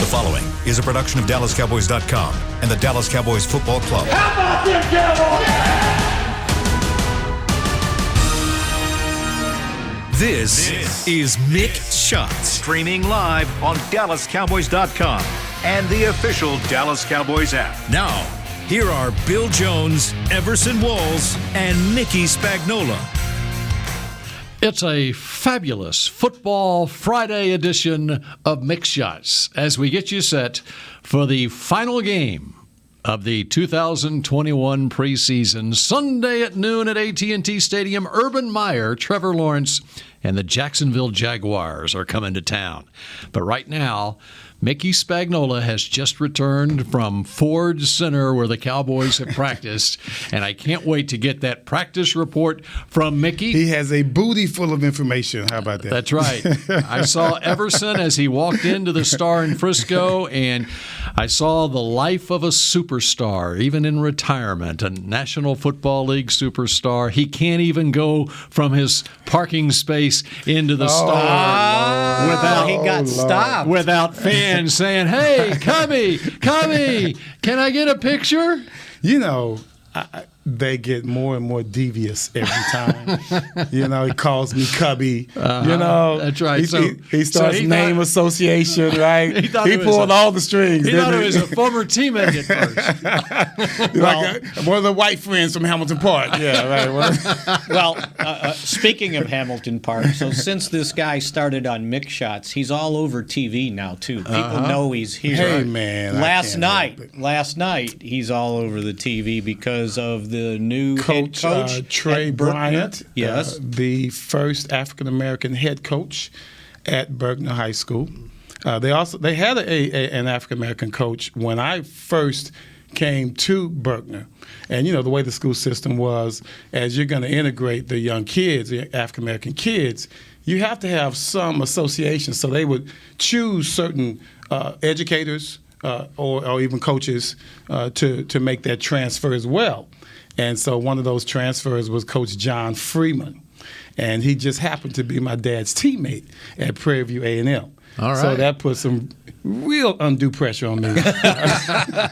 The following is a production of DallasCowboys.com and the Dallas Cowboys Football Club. How about them Cowboys? This is Mick Shots. Streaming live on DallasCowboys.com and the official Dallas Cowboys app. Now, here are Bill Jones, Everson Walls, and Mickey Spagnola. It's a fabulous Football Friday edition of Mick Shots as we get you set for the final game of the 2021 preseason. Sunday at noon at AT&T Stadium, Urban Meyer, Trevor Lawrence, and the Jacksonville Jaguars are coming to town. But right now, Mickey Spagnola has just returned from Ford Center where the Cowboys have practiced, and I can't wait to get that practice report from Mickey. He has a booty full of information. How about that? That's right. I saw Everson as he walked into the Star in Frisco, and I saw the life of a superstar, even in retirement, a National Football League superstar. He can't even go from his parking space into the Star without he got stopped. Without fans saying, "Hey, Cubby, can I get a picture?" You know, they get more and more devious every time. You know, he calls me Cubby. You know, that's right. He starts name association, right? He pulled all the strings. He thought it was a former teammate at first. One of the white friends from Hamilton Park. Yeah, right. Well, speaking of Hamilton Park, so since this guy started on Mick Shots, he's all over TV now too. People know he's here. Hey man, last night he's all over the TV because of the new head coach Trey Bryant. Yes, the first African American head coach at Bergner High School. They had an African American coach when I first came to Bergner. And, you know, the way the school system was, as you're going to integrate the young kids, the African-American kids, you have to have some association. So they would choose certain educators or even coaches to make that transfer as well. And so one of those transfers was Coach John Freeman. And he just happened to be my dad's teammate at Prairie View A&M. All right. So that put some real undue pressure on me.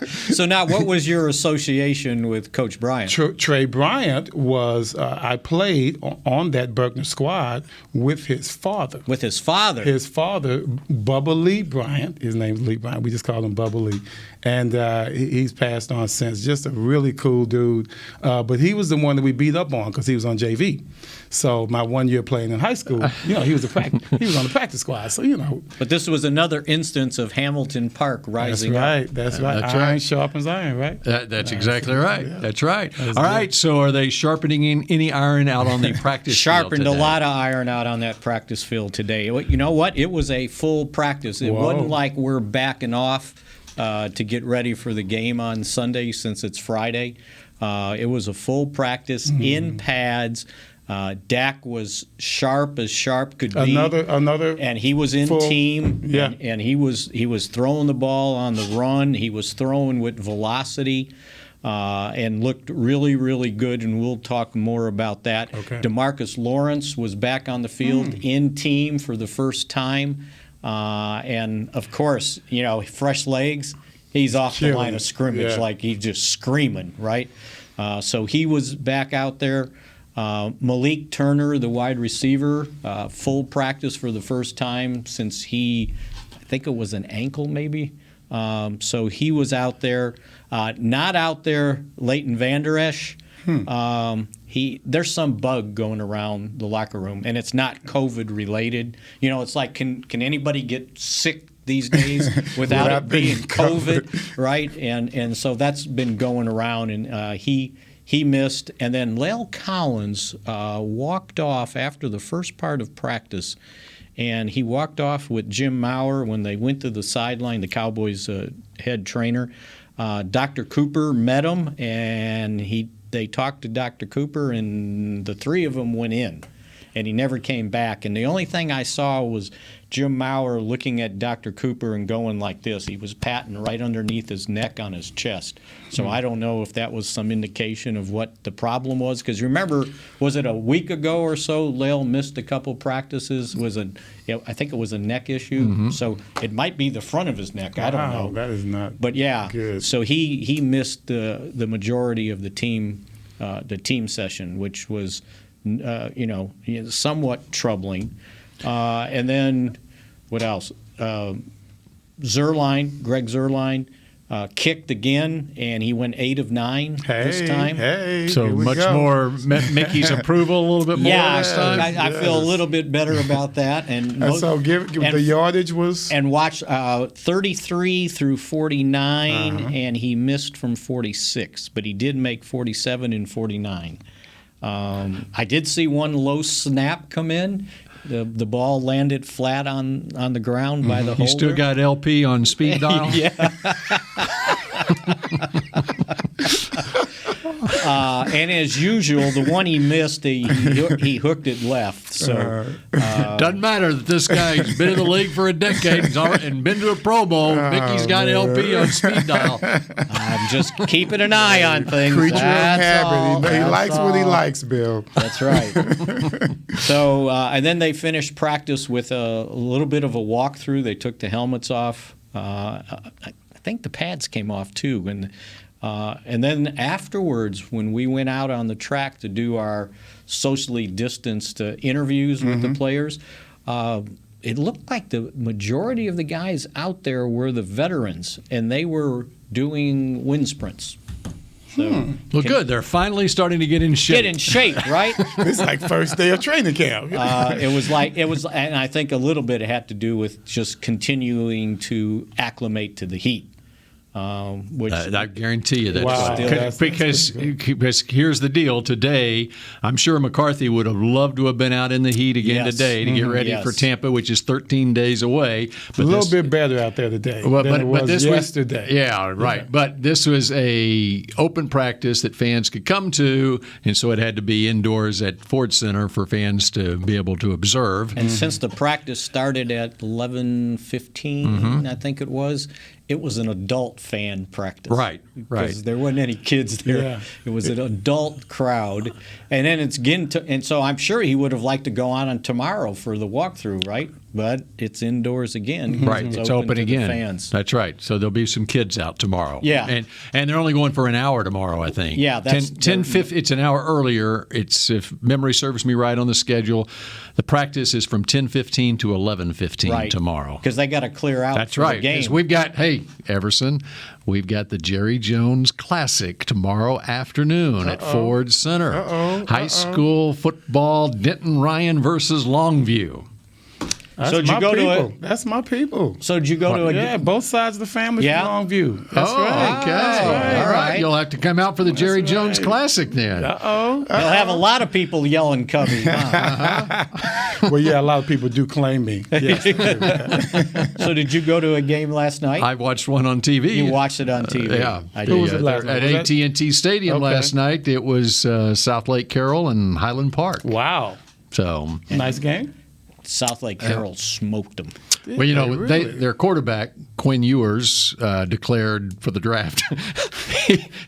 So now, what was your association with Coach Bryant? Trey Bryant was, I played on that Bergner squad with his father. With his father? His father, Bubba Lee Bryant. His name's Lee Bryant. We just call him Bubba Lee. And he's passed on since. Just a really cool dude. But he was the one that we beat up on because he was on JV. So my 1 year playing in high school, you know, he was on the practice squad. So, you know. But this was another instance of Hamilton Park rising up. That's right. Iron sharpens iron, right? That's exactly right. Yeah. That's right. That's all good. right, so are they sharpening any iron out on the practice field Sharpened today? a lot of iron out on that practice field today. You know what? It was a full practice. It Whoa. wasn't like we're backing off to get ready for the game on Sunday since it's Friday. It was a full practice in pads. Dak was sharp as sharp could be. Another, and he was in team. Yeah. And he was throwing the ball on the run. He was throwing with velocity. And looked really, really good, and we'll talk more about that. Okay. DeMarcus Lawrence was back on the field in team for the first time. And, of course, you know, fresh legs, he's off the line of scrimmage like he's just screaming, right? So he was back out there. Malik Turner, the wide receiver, full practice for the first time since I think it was an ankle maybe. So he was out there. Not out there, Leighton Vander Esch. There's some bug going around the locker room, and it's not COVID related. You know, it's like can anybody get sick these days without it being COVID, right? And so that's been going around, and he missed. And then Lale Collins walked off after the first part of practice. And he walked off with Jim Maurer when they went to the sideline, the Cowboys' head trainer. Dr. Cooper met him, and they talked to Dr. Cooper, and the three of them went in. and he never came back. And the only thing I saw was Jim Maurer looking at Dr. Cooper and going like this. He was patting right underneath his neck on his chest. So I don't know if that was some indication of what the problem was. Because remember, was it a week ago or so, Lael missed a couple practices? I think it was a neck issue. So it might be the front of his neck. I don't know. That is not But yeah, good. so he missed the majority of the team session, which was somewhat troubling. And then what else? Greg Zuerlein, kicked again, and he went 8 of 9 this time. So much more Mickey's approval a little bit more this time. I feel a little bit better about that. And so give the yardage was? And watch 33 through 49, and he missed from 46, but he did make 47 and 49. I did see one low snap come in. The ball landed flat on the ground by the holder. You still got LP on speed dial? Yeah. And as usual, the one he missed, he hooked it left. So doesn't matter that this guy's been in the league for a decade and been to a Pro Bowl. Mickey's got LP on speed dial. I'm just keeping an eye on things. Creature of habit. He likes what he likes, Bill. That's right. So and then they finished practice with a little bit of a walkthrough. They took the helmets off. I think the pads came off too, and then afterwards, when we went out on the track to do our socially distanced interviews with the players, it looked like the majority of the guys out there were the veterans, and they were doing wind sprints. So Well, good. They're finally starting to get in shape. Get in shape, right? It's like first day of training camp. It was, and I think a little bit it had to do with just continuing to acclimate to the heat. Which I guarantee you that's Wow. right. Because here's the deal. Today, I'm sure McCarthy would have loved to have been out in the heat again today to get ready for Tampa, which is 13 days away. But a little bit better out there today than it was yesterday. Right. But this was a open practice that fans could come to, and so it had to be indoors at Ford Center for fans to be able to observe. And since the practice started at 11:15, I think it was an adult fan practice. Right. Because there wasn't any kids there. Yeah. It was an adult crowd. And then it's getting to, and so I'm sure he would have liked to go on tomorrow for the walkthrough, right? But it's indoors again. Right, it's open to again. The fans. That's right. So there'll be some kids out tomorrow. Yeah, and they're only going for an hour tomorrow, I think. Yeah, that's 10:50. It's an hour earlier. It's, if memory serves me right on the schedule, the practice is from 10:15 to 11:15 tomorrow. Because they got to clear out. That's for right. the game. 'Cause we've got Everson, we've got the Jerry Jones Classic tomorrow afternoon at Ford Center. High school football, Denton Ryan versus Longview. That's So did you my go to people. That's my people. So did you go to a Yeah, both sides of the family Yeah? from Longview. That's right. Okay. That's right. All right. You'll have to come out for the Jerry Jones Classic then. They'll have a lot of people yelling Cubby. Well, yeah, a lot of people do claim me. Yes. So did you go to a game last night? I watched one on TV. You watched it on TV. Yeah. I Who did. was it last night? At Was that- AT&T Stadium Okay. last night, it was South Lake Carroll and Highland Park. Wow. So, Nice game. South Lake Carroll smoked them. well, you know, Really? their quarterback, Quinn Ewers, declared for the draft.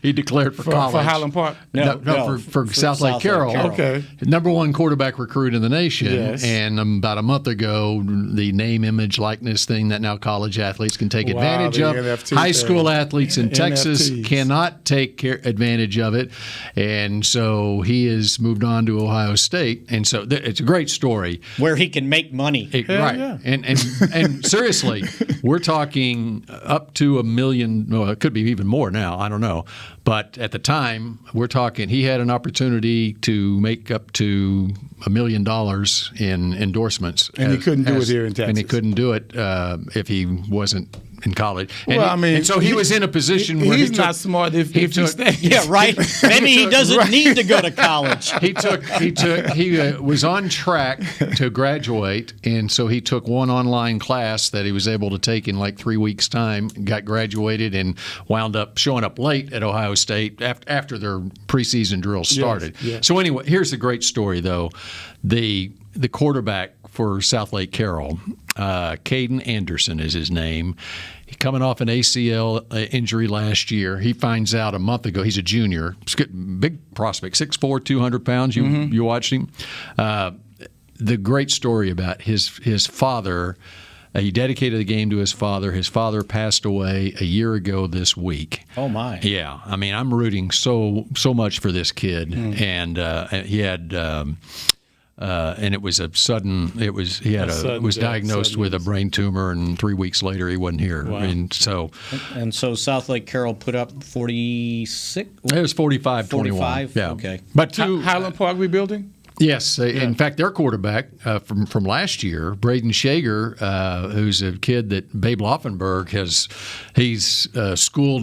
he declared for college. For Highland Park. No, for South Lake Carroll. Okay. Number one quarterback recruit in the nation. Yes. And about a month ago, the name, image, likeness thing that now college athletes can take Wow, advantage the of. NFT High thing. school athletes in Texas NFTs. cannot take advantage of it. And so he has moved on to Ohio State. And so it's a great story. Where he can make money. Right. yeah. And seriously, we're talking up to $1 million. Well, it could be even more now. I don't know. But at the time, we're talking, he had an opportunity to make up to $1 million in endorsements. And he couldn't do it here in And he Texas. couldn't do it if he wasn't in college. And so he was in a position where he's not smart if he stays. Yeah, right. Maybe he doesn't need to go to college. He was on track to graduate, and so he took one online class that he was able to take in like 3 weeks' time, got graduated, and wound up showing up late at Ohio State after their preseason drill started. Yes. So anyway, here's the great story, though. The quarterback for Southlake Carroll, Caden Anderson is his name. He's coming off an ACL injury last year. He finds out a month ago. He's a junior. Big prospect, 6'4", 200 pounds. You watched him. The great story about his father, he dedicated the game to his father. His father passed away a year ago this week. Oh, my. Yeah. I mean, I'm rooting so much for this kid. And he had... and it was a sudden. Was diagnosed with a brain tumor, and 3 weeks later he wasn't here. Wow. And so Southlake Carroll put up 46. It was 45-21. 45. Yeah. Okay. But Highland Park rebuilding. Yes. In fact, their quarterback from last year, Braden Shager, who's a kid that Babe Laufenberg he's schooled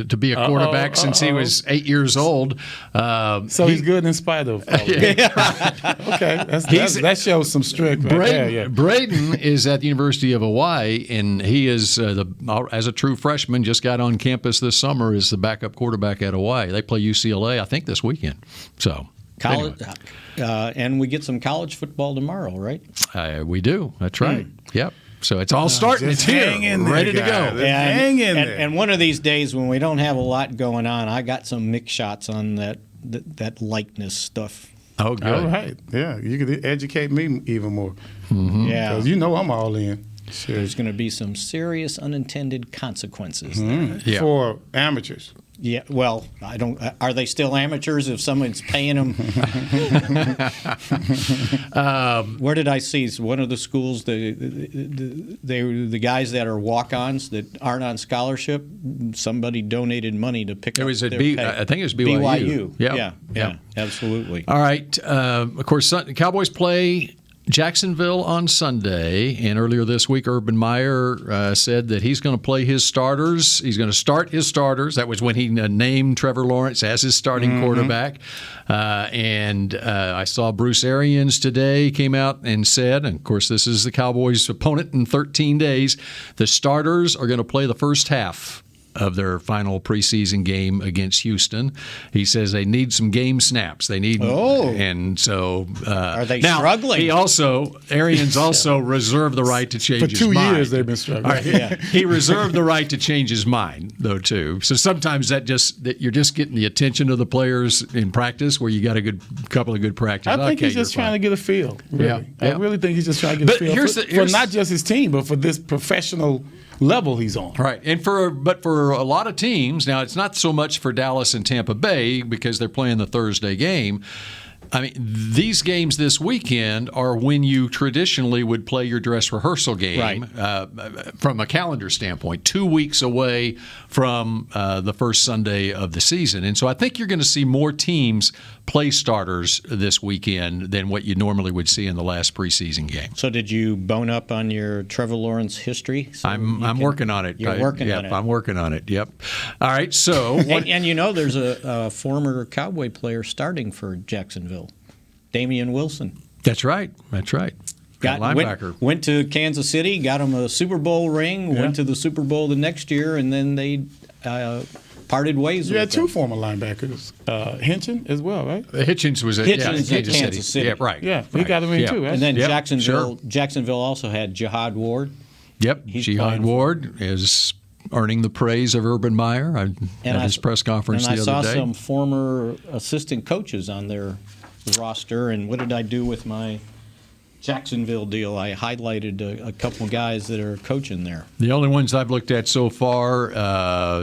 to be a quarterback since he was 8 years old. So he's good in spite of all that. Okay. That shows some strength right there. Yeah. Braden is at the University of Hawaii, and he is, as a true freshman, just got on campus this summer as the backup quarterback at Hawaii. They play UCLA, I think, this weekend. So college. Anyway. And we get some college football tomorrow, right? We do. That's right. Yep. So it's all starting. It's here, ready to go. Hang in there. And one of these days when we don't have a lot going on, I got some Mick shots on that likeness stuff. Oh, good. All right. Yeah, you could educate me even more. Mm-hmm. Yeah. Because I'm all in. Sure. There's going to be some serious unintended consequences there. Yeah. For amateurs. Yeah, well, I don't. Are they still amateurs if someone's paying them? Where did I see one of the schools? The guys that are walk-ons that aren't on scholarship. Somebody donated money to pick up their pay. I think it was BYU. Yeah, absolutely. All right. Of course, Cowboys play Jacksonville on Sunday, and earlier this week, Urban Meyer said that he's going to play his starters. He's going to start his starters. That was when he named Trevor Lawrence as his starting quarterback. And I saw Bruce Arians today came out and said, and of course this is the Cowboys' opponent in 13 days, the starters are going to play the first half of their final preseason game against Houston. He says they need some game snaps. They need, and so are they struggling? Arians also reserved the right to change his mind. For 2 years they've been struggling. Right. He reserved the right to change his mind, though, too. So sometimes that you're just getting the attention of the players in practice, where you got a couple of good practices. I think he's just trying to get a feel. Really. Yeah. I really think he's just trying to get a feel for not just his team, but for this professional level he's on. Right. And for a lot of teams, now it's not so much for Dallas and Tampa Bay because they're playing the Thursday game. I mean, these games this weekend are when you traditionally would play your dress rehearsal game, from a calendar standpoint, 2 weeks away from the first Sunday of the season. And so I think you're going to see more teams play starters this weekend than what you normally would see in the last preseason game. So did you bone up on your Trevor Lawrence history? So I'm working on it. You're working on it. I'm working on it. Yep. All right. So and there's a former Cowboy player starting for Jacksonville. Damian Wilson. That's right. Linebacker. Went to Kansas City, got him a Super Bowl ring, went to the Super Bowl the next year, and then they parted ways with him. You had two former linebackers, Hitchens as well, right? Hitchens was at Kansas City. Yeah, right. Yeah, he got a ring too, right? And then Jacksonville also had Jihad Ward. Yep, Jihad Ward is earning the praise of Urban Meyer at his press conference the other day. And I saw some former assistant coaches on their roster. And what did I do with my Jacksonville deal? I highlighted a couple of guys that are coaching there. The only ones I've looked at so far,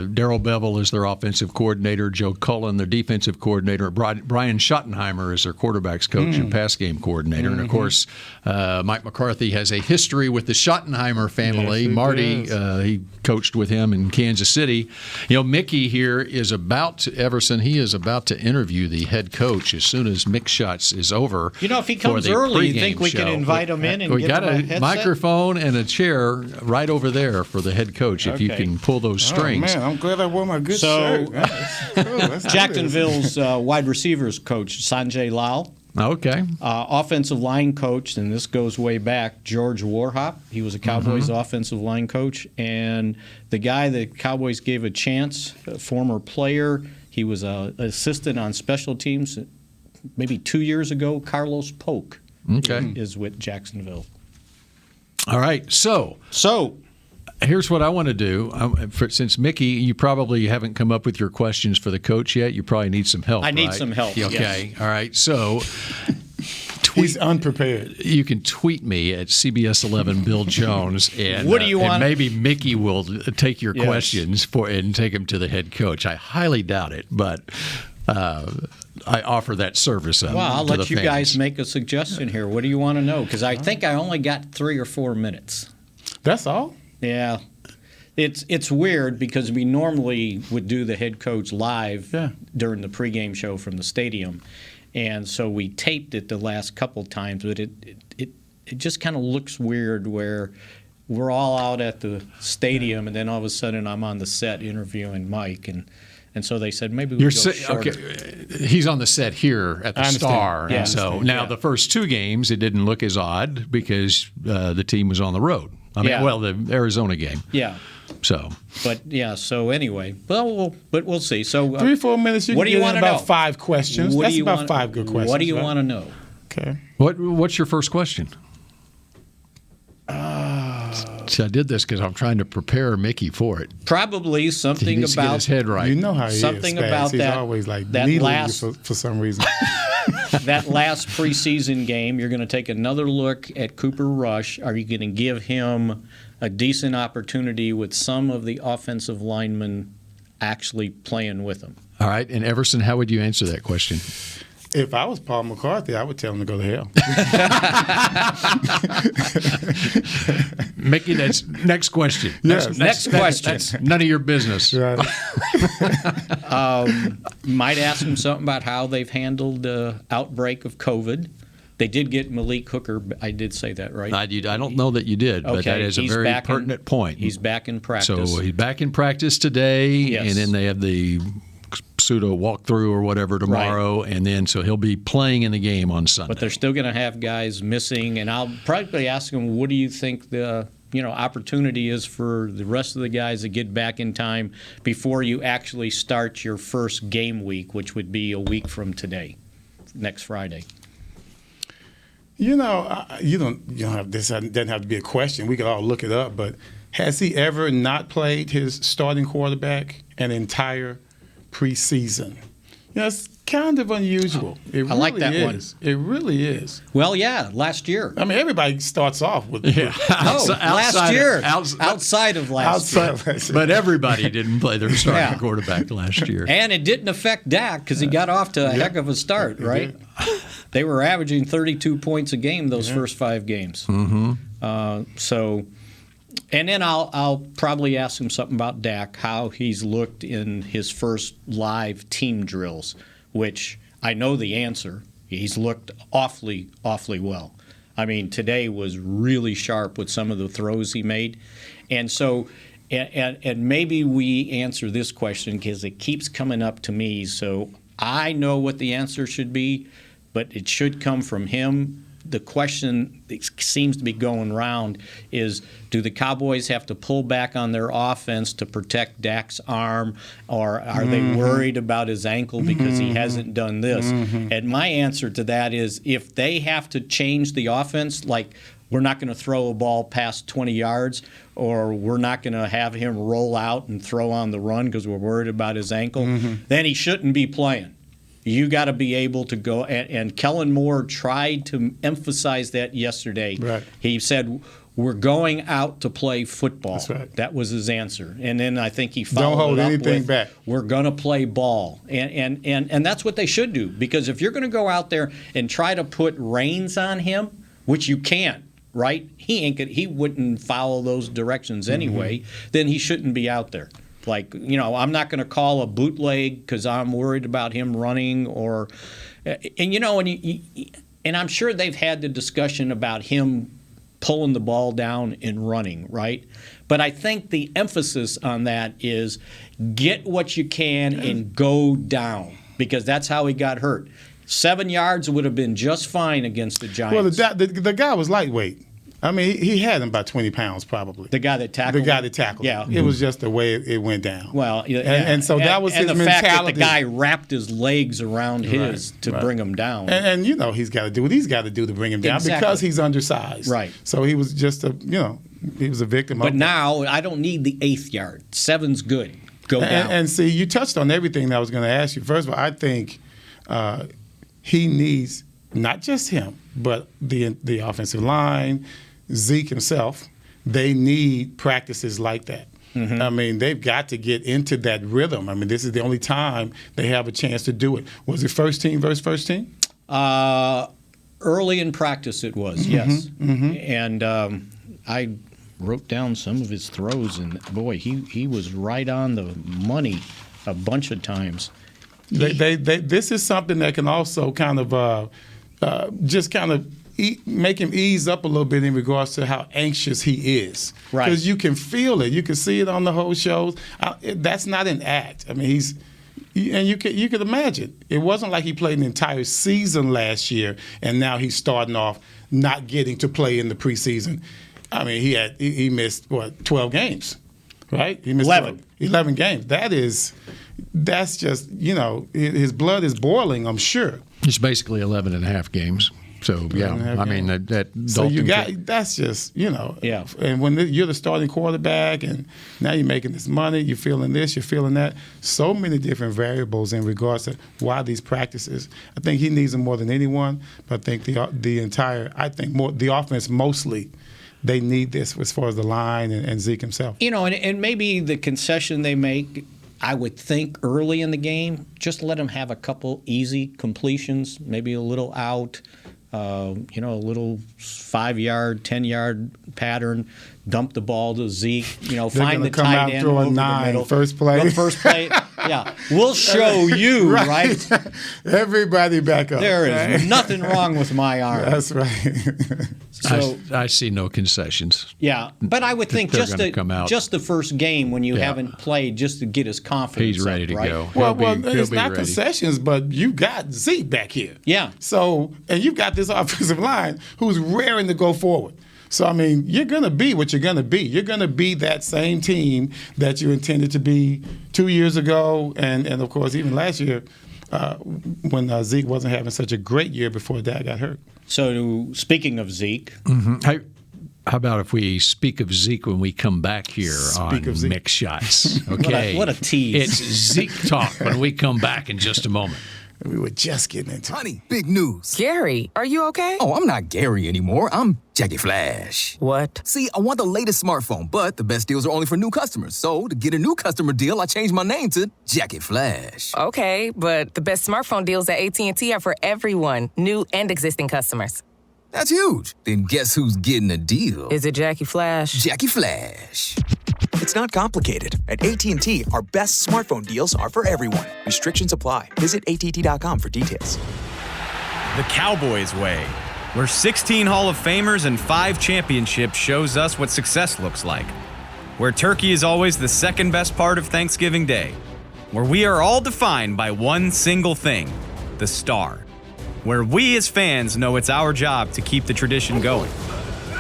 Darrell Bevel is their offensive coordinator, Joe Cullen, their defensive coordinator, Brian Schottenheimer is their quarterback's coach and pass game coordinator. And, of course, Mike McCarthy has a history with the Schottenheimer family. Yes, Marty, he coached with him in Kansas City. Mickey here is about to interview the head coach as soon as Mick Shots is over. If he comes early, you think we can can invite him in and we give got him a a headset? microphone and a chair right over there for the head coach if you Okay. can pull those strings. Oh, man, I'm glad I wore my good So, shirt. That's cool. Let's do this. Jacksonville's wide receivers coach, Sanjay Lal. Okay. Offensive line coach, and this goes way back, George Warhop. He was a Cowboys offensive line coach. And the guy that Cowboys gave a chance, a former player, he was an assistant on special teams maybe 2 years ago, Carlos Polk is with Jacksonville. All right. So here's what I want to do. Since Mickey, you probably haven't come up with your questions for the coach yet. You probably need some help. I need right? some help, Okay. yes. All right. So He's unprepared. you can tweet me at CBS11 Bill Jones, and What do you want? And maybe Mickey will take your Yes. questions and take them to the head coach. I highly doubt it, but I offer that service up. Well, I'll to let the you fans. guys make a suggestion here. What do you want to know? Because I think I only got 3 or 4 minutes. That's all? Yeah. It's weird because we normally would do the head coach live during the pregame show from the stadium. And so we taped it the last couple times, but it just kind of looks weird where we're all out at the stadium and then all of a sudden I'm on the set interviewing Mike and so they said maybe we go shorter. Okay. He's on the set here at the I understand. Star. Yeah, and so understand. now Yeah. the first 2 games, it didn't look as odd because the team was on the road. I mean, Yeah. well, the Arizona game. Yeah. So But yeah, so anyway, we'll see. So 3 or 4 minutes. what do you get want in to about know? 5 questions. What do That's you about wanna- 5 good questions. What do you right? want to know? Okay. what's your first question? See, I did this because I'm trying to prepare Mickey for it. Probably He something needs to get about his head right. You know how he Something is. Spags. about He's that- always like that needling last- you for some reason. that last preseason game. You're going to take another look at Cooper Rush. Are you going to give him a decent opportunity with some of the offensive linemen actually playing with him? All right. And Everson, how would you answer that question? If I was Paul McCarthy, I would tell him to go to hell. Mickey, that's next question. Yes. Next question. That's none of your business. Right. Might ask him something about how they've handled the outbreak of COVID. They did get Malik Hooker. I did say that, right? I don't know that you did, but that is a he's very back pertinent point. He's back in practice. So he's back in practice today, Yes. and then they have the pseudo walkthrough or whatever tomorrow, and then so he'll be playing in the game on Sunday. But they're still going to have guys missing, and I'll probably ask them, what do you think the opportunity is for the rest of the guys to get back in time before you actually start your first game week, which would be a week from today, next Friday? You don't have this. Doesn't have to be a question. We could all look it up. But has he ever not played his starting quarterback an entire preseason? It's kind of unusual. It really like that one. is. It really is. Well, yeah, last year. I mean, everybody starts off with Last year. Outside of last year. outside last year. But everybody didn't play their starting Yeah. quarterback last year. And it didn't affect Dak because he got off to a heck of a start, right? They were averaging 32 points a game those first 5 games. Mm-hmm. And then I'll probably ask him something about Dak, how he's looked in his first live team drills, which I know the answer. He's looked awfully, awfully well. I mean, today was really sharp with some of the throws he made. And so, and maybe we answer this question because it keeps coming up to me. So I know what the answer should be, but it should come from him. The question that seems to be going around is, do the Cowboys have to pull back on their offense to protect Dak's arm, or are they worried about his ankle because he hasn't done this? And my answer to that is, if they have to change the offense, like we're not going to throw a ball past 20 yards, or we're not going to have him roll out and throw on the run because we're worried about his ankle, then he shouldn't be playing. You got to be able to go, and Kellen Moore tried to emphasize that yesterday. Right. He said, we're going out to play football. That's right. That was his answer. And then I think he followed Don't hold it up anything with, back. we're going to play ball. And that's what they should do, because if you're going to go out there and try to put reins on him, which you can't, right? He wouldn't follow those directions anyway, then he shouldn't be out there. Like, I'm not going to call a bootleg because I'm worried about him running, and And I'm sure they've had the discussion about him pulling the ball down and running, right? But I think the emphasis on that is get what you can and go down, because that's how he got hurt. 7 yards would have been just fine against the Giants. Well, the guy was lightweight. I mean, he had him about 20 pounds probably. The guy that tackled him? Yeah. It was just the way it went down. Well, and so that was his mentality. And the fact that the guy wrapped his legs around his to bring him down. And he's got to do what he's got to do to bring him down because he's undersized. Right. So he was just he was a victim of it. But now I don't need the 8th yard. 7's good. Go down. And see, you touched on everything that I was going to ask you. First of all, I think he needs not just him, but the offensive line, Zeke himself, they need practices like that. Mm-hmm. I mean, they've got to get into that rhythm. I mean, this is the only time they have a chance to do it. Was it first team versus first team? Early in practice it was, yes. Mm-hmm. And I wrote down some of his throws, and boy, he was right on the money a bunch of times. This is something that can also kind of make him ease up a little bit in regards to how anxious he is. Right. Because you can feel it. You can see it on the whole shows. That's not an act. I mean, you could imagine. It wasn't like he played an entire season last year, and now he's starting off not getting to play in the preseason. I mean, he missed, 12 games, right? He missed 11 games. That's just, his blood is boiling, I'm sure. It's basically 11 and a half games. So, yeah, I mean, that so that's just, Yeah. And when you're the starting quarterback and now you're making this money, you're feeling this, you're feeling that. So many different variables in regards to why these practices. I think he needs them more than anyone, but I think the offense mostly, they need this as far as the line and Zeke himself. And maybe the concession they make, I would think early in the game, just let them have a couple easy completions, maybe a little out, a little 5-yard, 10-yard pattern, dump the ball to Zeke, find the tight end over the middle. First play. First play, yeah. We'll show you, right? Everybody back up. There is nothing wrong with my arm. That's right. So I see no concessions. Yeah, but I would think just the first game when you Yeah. haven't played, just to get his confidence He's ready up, to right? go. Well, He'll it's be not ready. concessions, but you got Zeke back here. Yeah. So, and you've got this offensive line who's raring to go forward. So, I mean, you're going to be what you're going to be. You're going to be that same team that you intended to be 2 years ago, and of course, even last year when Zeke wasn't having such a great year before Dad got hurt. So, speaking of Zeke, How about if we speak of Zeke when we come back here on Mick Shots? Okay. What a tease. It's Zeke talk when we come back in just a moment. We were just getting into it. Honey, big news. Gary, are you okay? Oh, I'm not Gary anymore. I'm Jackie Flash. What? See, I want the latest smartphone, but the best deals are only for new customers. So, to get a new customer deal, I changed my name to Jackie Flash. Okay, but the best smartphone deals at AT&T are for everyone, new and existing customers. That's huge. Then guess who's getting a deal? Is it Jackie Flash? Jackie Flash. It's not complicated. At AT&T, our best smartphone deals are for everyone. Restrictions apply. Visit att.com for details. The Cowboys way, where 16 Hall of Famers and 5 championships shows us what success looks like. Where turkey is always the second best part of Thanksgiving Day. Where we are all defined by one single thing, the star. Where we as fans know it's our job to keep the tradition going.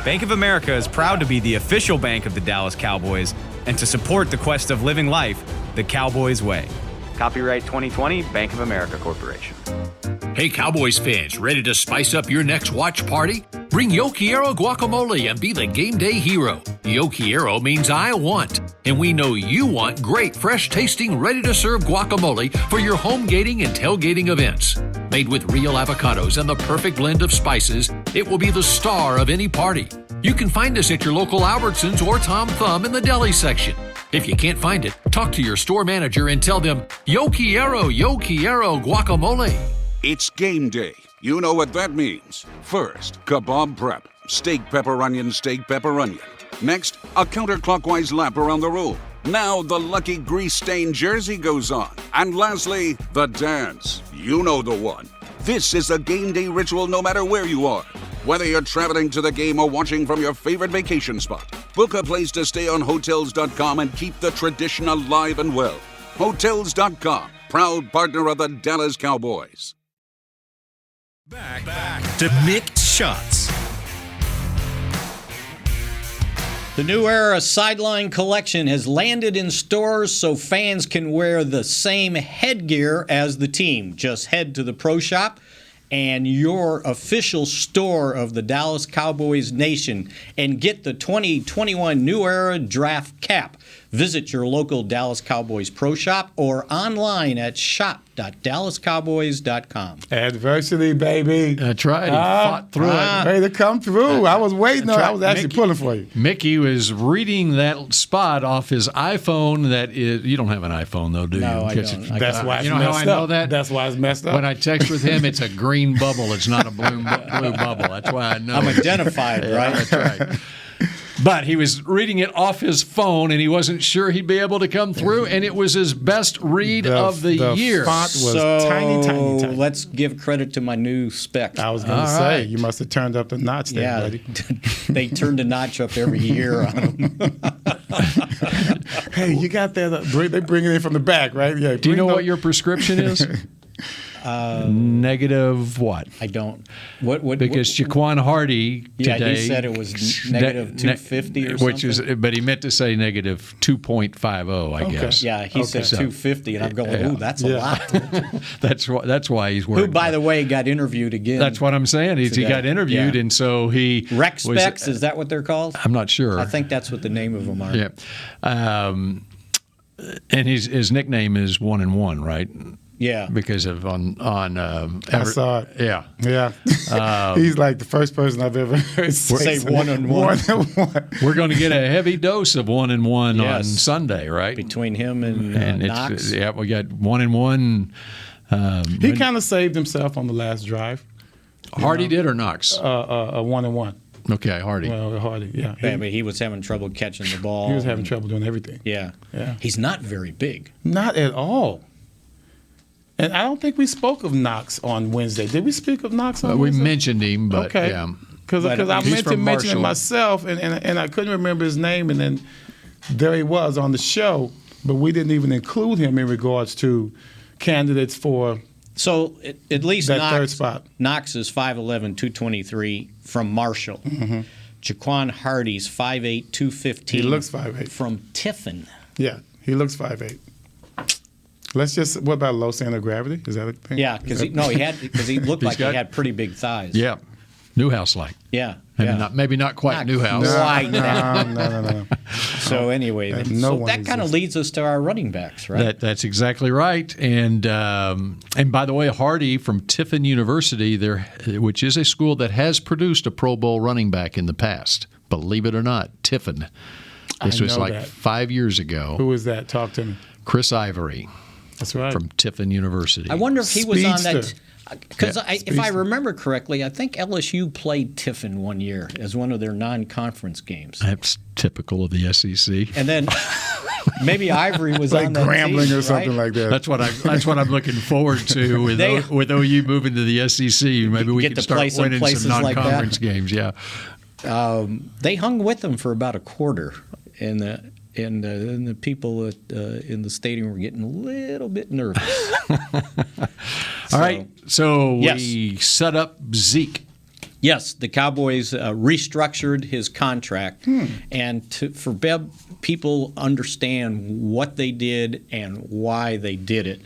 Bank of America is proud to be the official bank of the Dallas Cowboys and to support the quest of living life the Cowboys way. Copyright 2020, Bank of America Corporation. Hey Cowboys fans, ready to spice up your next watch party? Bring Yo Quiero guacamole and be the game day hero. Yo Quiero means I want, and we know you want great, fresh-tasting, ready-to-serve guacamole for your home gating and tailgating events. Made with real avocados and the perfect blend of spices, it will be the star of any party. You can find us at your local Albertsons or Tom Thumb in the deli section. If you can't find it, talk to your store manager and tell them, Yo Quiero guacamole. It's game day. You know what that means. First, kebab prep. Steak, pepper, onion, steak, pepper, onion. Next, a counterclockwise lap around the room. Now the lucky grease-stained jersey goes on. And lastly, the dance. You know the one. This is a game day ritual no matter where you are. Whether you're traveling to the game or watching from your favorite vacation spot, book a place to stay on Hotels.com and keep the tradition alive and well. Hotels.com, proud partner of the Dallas Cowboys. Back to Mick Shots. The New Era Sideline Collection has landed in stores so fans can wear the same headgear as the team. Just head to the Pro Shop and your official store of the Dallas Cowboys Nation and get the 2021 New Era Draft Cap. Visit your local Dallas Cowboys Pro Shop or online at shop.dallascowboys.com. Adversity, baby. That's right. He fought through it. Ready to come through. I was waiting on it. I was actually pulling for you. Mickey was reading that spot off his iPhone. That is, you don't have an iPhone, though, do you? No, I don't. That's why it's you know messed how I up. know that? That's why it's messed up. When I text with him, it's a green bubble. It's not a blue bubble. That's why I know. I'm identified, right? That's right. But he was reading it off his phone, and he wasn't sure he'd be able to come through, and it was his best read of the year. The font was tiny. Let's give credit to my new specs. I was going to say, you must have turned up the notch there, buddy. They turned the notch up every year on them. Hey, you got that? They bring it in from the back, right? Yeah. Do you know what your prescription is? Negative what? I don't. What? Because Jaquan Hardy today. Yeah, he said it was negative 250 or something. But he meant to say negative 2.50, I guess. Yeah, he said 250, and I'm going, ooh, that's a lot. That's why he's worried. Who, by the way, got interviewed again. That's what I'm saying. He got interviewed, and so he Rec Specs, is that what they're called? I'm not sure. I think that's what the name of them are. Yeah, and his nickname is 1-1, right? Yeah, because of on I saw it. Yeah. He's like the first person I've ever heard say 1-1. We're going to get a heavy dose of 1-1 on Sunday, right? Between him and Knox. Yeah, we got 1-1. He kind of saved himself on the last drive. Hardy did or Knox? 1-1. Okay, Hardy. Well, Hardy, yeah. But he was having trouble catching the ball. He was having trouble doing everything. Yeah. He's not very big. Not at all. And I don't think we spoke of Knox on Wednesday. Did we speak of Knox on Wednesday? We mentioned him, but yeah. Because I meant to mention it myself, and I couldn't remember his name, and then there he was on the show, but we didn't even include him in regards to candidates for So at least that third spot. Knox is 5'11", 223 from Marshall. Mm-hmm. Jaquan Hardy's 5'8", 215. He looks 5'8". From Tiffin. Yeah, he looks 5'8". What about low center of gravity? Is that a thing? Yeah, because he looked like he had pretty big thighs. Yeah, Newhouse-like. Yeah. Maybe not quite Newhouse. No. So anyway, that kind of leads us to our running backs, right? That's exactly right. And by the way, Hardy from Tiffin University, which is a school that has produced a Pro Bowl running back in the past. Believe it or not, Tiffin. This was like 5 years ago. Who was that? Talk to me. Chris Ivory. That's right. From Tiffin University. I wonder if he was on that. Because if I remember correctly, I think LSU played Tiffin one year as one of their non-conference games. That's typical of the SEC. And then maybe Ivory was like on that Grambling team, or something right? like that. That's what I'm looking forward to with OU moving to the SEC. Maybe we can start winning some non-conference games. Yeah. They hung with them for about a quarter, and the people in the stadium were getting a little bit nervous. All right, so we set up Zeke. Yes, the Cowboys restructured his contract, and for people understand what they did and why they did it.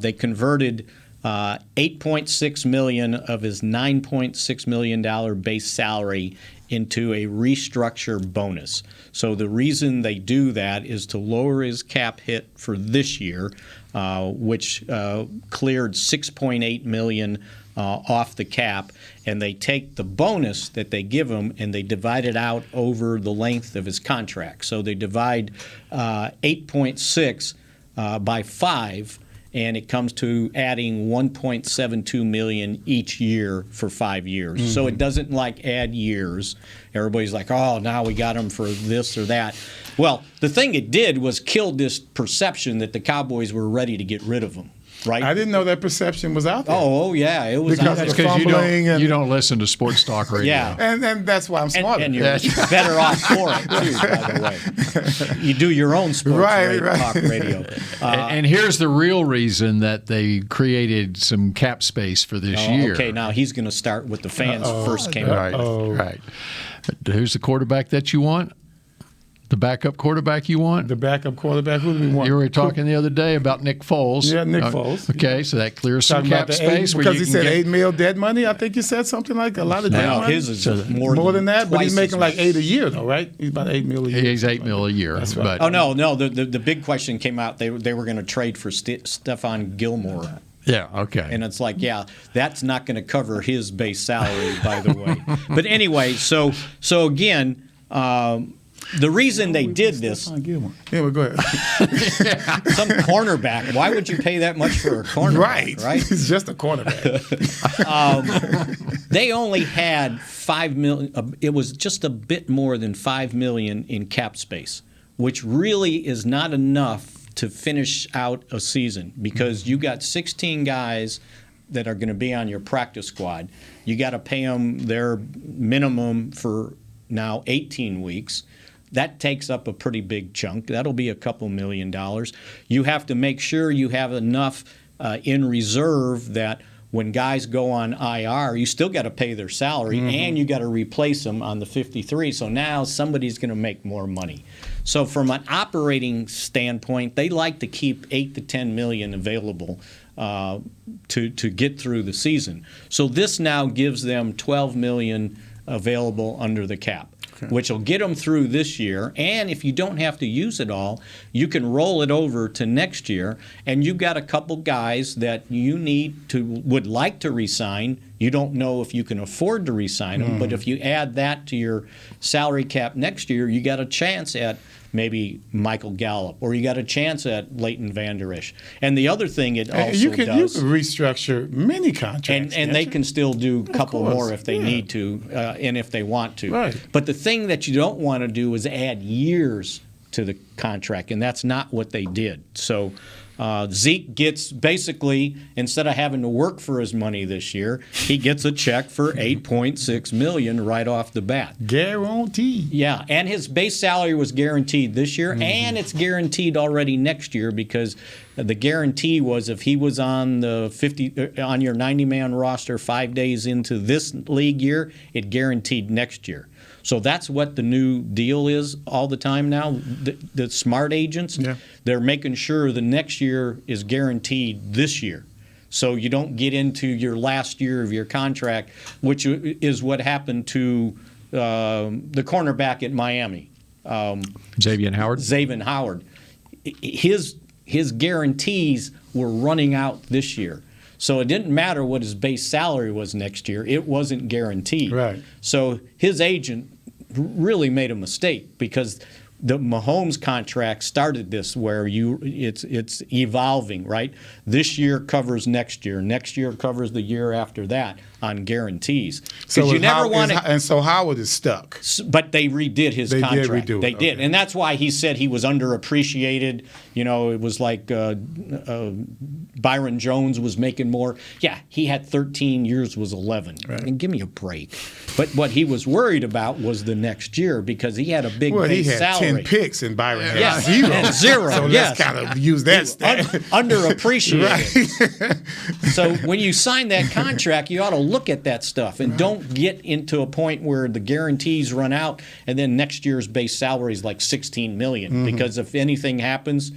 They converted $8.6 million of his $9.6 million base salary into a restructure bonus. So the reason they do that is to lower his cap hit for this year, which cleared $6.8 million off the cap, and they take the bonus that they give him and they divide it out over the length of his contract. So they divide 8.6 by 5. And it comes to adding $1.72 million each year for 5 years. Mm-hmm. So it doesn't add years. Everybody's like, oh, now we got him for this or that. Well, the thing it did was kill this perception that the Cowboys were ready to get rid of him. Right? I didn't know that perception was out there. Oh yeah, it was. Because That's because you don't listen to sports talk radio. Yeah, and that's why I'm smarter. And you're better off for it too. By the way, you do your own sports talk radio. And here's the real reason that they created some cap space for this year. Okay, now he's going to start with the fans first came out. Right. Who's the quarterback that you want? The backup quarterback you want? The backup quarterback, who do we want? You were talking the other day about Nick Foles. Yeah, Nick Foles. Okay, so that clears some cap space. Because he said $8 million dead money. I think you said something like a lot of dead money. His is more than that, but he's making like $8 a year, though, right? He's about $8 million a year. He's $8 million a year. That's right. Oh, no. The big question came out. They were going to trade for Stephon Gilmore. Yeah, okay. And it's like, that's not going to cover his base salary, by the way. But anyway, so again, the reason they did this. Yeah, well, go ahead. Some cornerback. Why would you pay that much for a cornerback? Right. He's just a cornerback. They only had $5 million. It was just a bit more than $5 million in cap space, which really is not enough to finish out a season because you got 16 guys that are going to be on your practice squad. You got to pay them their minimum for now 18 weeks. That takes up a pretty big chunk. That'll be a couple $1 million. You have to make sure you have enough in reserve that when guys go on IR, you still got to pay their salary and you got to replace them on the 53. So now somebody's going to make more money. So from an operating standpoint, they like to keep $8 to $10 million available to get through the season. So this now gives them $12 million available under the cap. Okay. Which will get them through this year. And if you don't have to use it all, you can roll it over to next year. And you've got a couple guys that you would like to re-sign. You don't know if you can afford to re-sign them. But if you add that to your salary cap next year, you got a chance at maybe Michael Gallup, or you got a chance at Leighton Vander Esch. And the other thing it also you can does... You can restructure many contracts. And they can still do a couple more if they need to and if they want to. Right. But the thing that you don't want to do is add years to the contract, and that's not what they did. So Zeke gets basically, instead of having to work for his money this year, he gets a check for $8.6 million right off the bat. Guaranteed. Yeah, and his base salary was guaranteed this year, and it's guaranteed already next year because the guarantee was if he was on the on your 90-man roster 5 days into this league year, it guaranteed next year. So that's what the new deal is all the time now. The smart agents, they're making sure the next year is guaranteed this year. So you don't get into your last year of your contract, which is what happened to the cornerback at Miami. Xavier Howard. His guarantees were running out this year. So it didn't matter what his base salary was next year. It wasn't guaranteed. Right. So his agent really made a mistake because the Mahomes contract started this where it's evolving, right? This year covers next year. Next year covers the year after that on guarantees. So you never want to. And so Howard is stuck. But they redid his contract. They did. They did, and that's why he said he was underappreciated. You know, it was like Byron Jones was making more. Yeah, he had 13 years, was 11. Right. And give me a break. But what he was worried about was the next year because he had a big base salary. He had 10 picks and Byron had zero. And zero. So let's kind of use that stat. Underappreciated. Right. So when you sign that contract, you ought to look at that stuff and don't get into a point where the guarantees run out and then next year's base salary is like $16 million because if anything happens,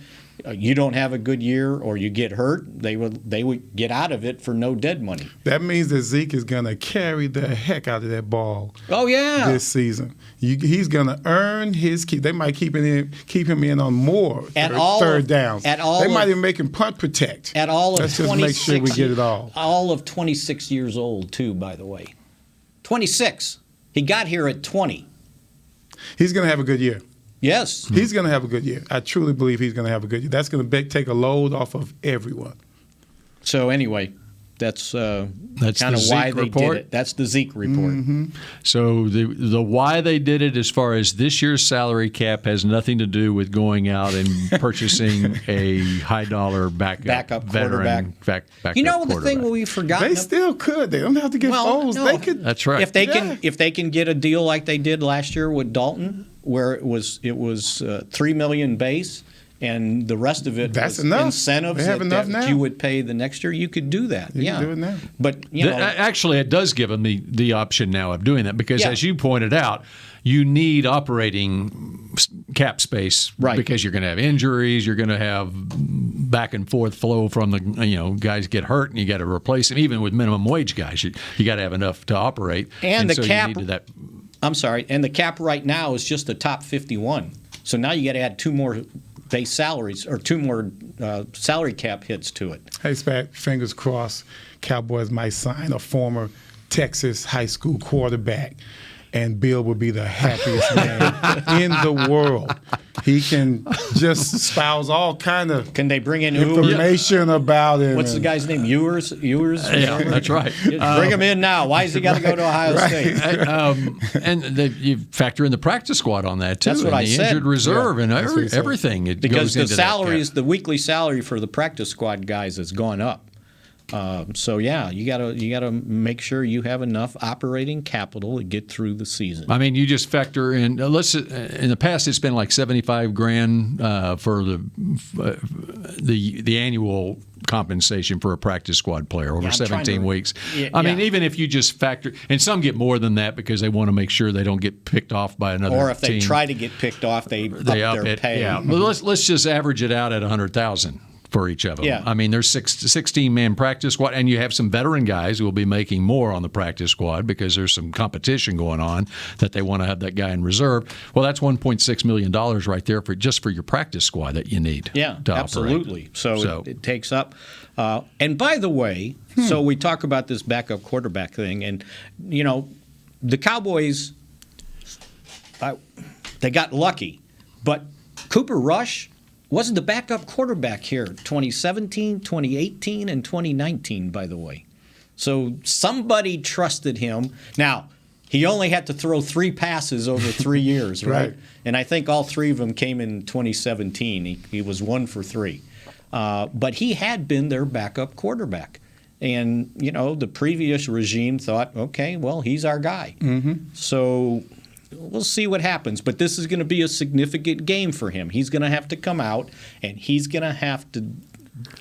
you don't have a good year or you get hurt, they would get out of it for no dead money. That means that Zeke is going to carry the heck out of that ball. Oh yeah, this season he's going to earn his keep. They might keep him in on more third downs. They might even make him punt protect. At all of Let's just make sure we get it all. All of 26 years old too, by the way. 26. He got here at 20. He's going to have a good year. Yes. He's going to have a good year. I truly believe he's going to have a good year. That's going to take a load off of everyone. So anyway, That's kind of why they did it. That's the Zeke report. Mm-hmm. So the why they did it, as far as this year's salary cap, has nothing to do with going out and purchasing a high dollar backup veteran quarterback. Backup the thing we forgot. They still could. They don't have to get Foles. No. They could. That's right. If they can get a deal like they did last year with Dalton, where it was $3 million base. And the rest of it was incentives that you would pay the next year. You could do that. You can do it now. But actually, it does give them the option now of doing that because, as you pointed out, you need operating cap space because you're going to have injuries. You're going to have back and forth flow from the guys get hurt and you got to replace them. Even with minimum wage guys, you got to have enough to operate. And the so cap. You need that. I'm sorry. And the cap right now is just the top 51. So now you got to add 2 more base salaries or 2 more salary cap hits to it. Hey, Spag, fingers crossed, Cowboys might sign a former Texas high school quarterback, and Bill will be the happiest man in the world. He can just espouse all kind of Can they bring in information about him. What's the guy's name? Ewers? Yeah, that's right. Bring him in now. Why has he got to go to Ohio State? And you factor in the practice squad on that, too. That's what and I the said. injured reserve and everything. Because goes the salaries, the weekly salary for the practice squad guys has gone up. So you gotta make sure you have enough operating capital to get through the season. I mean, you just factor in. In the past, it's been like $75,000 for the annual compensation for a practice squad player over 17 weeks. I mean, even if you just factor, and some get more than that because they want to make sure they don't get picked off by another team. Or if they try to get picked off, they up their pay. Yeah, well, let's just average it out at $100,000. For each of them. Yeah. I mean, there's 16-man practice squad, and you have some veteran guys who will be making more on the practice squad because there's some competition going on that they want to have that guy in reserve. Well, that's $1.6 million right there for your practice squad that you need. Yeah, to absolutely. Operate. So it takes up. And by the way, so we talk about this backup quarterback thing, and the Cowboys, they got lucky, but Cooper Rush wasn't the backup quarterback here 2017, 2018, and 2019, by the way. So somebody trusted him. Now, he only had to throw 3 passes over 3 years, right? And I think all 3 of them came in 2017. He was 1 for 3. But he had been their backup quarterback. And, the previous regime thought, okay, well, he's our guy. Mm-hmm. So we'll see what happens, but this is going to be a significant game for him. He's going to have to come out, and he's going to have to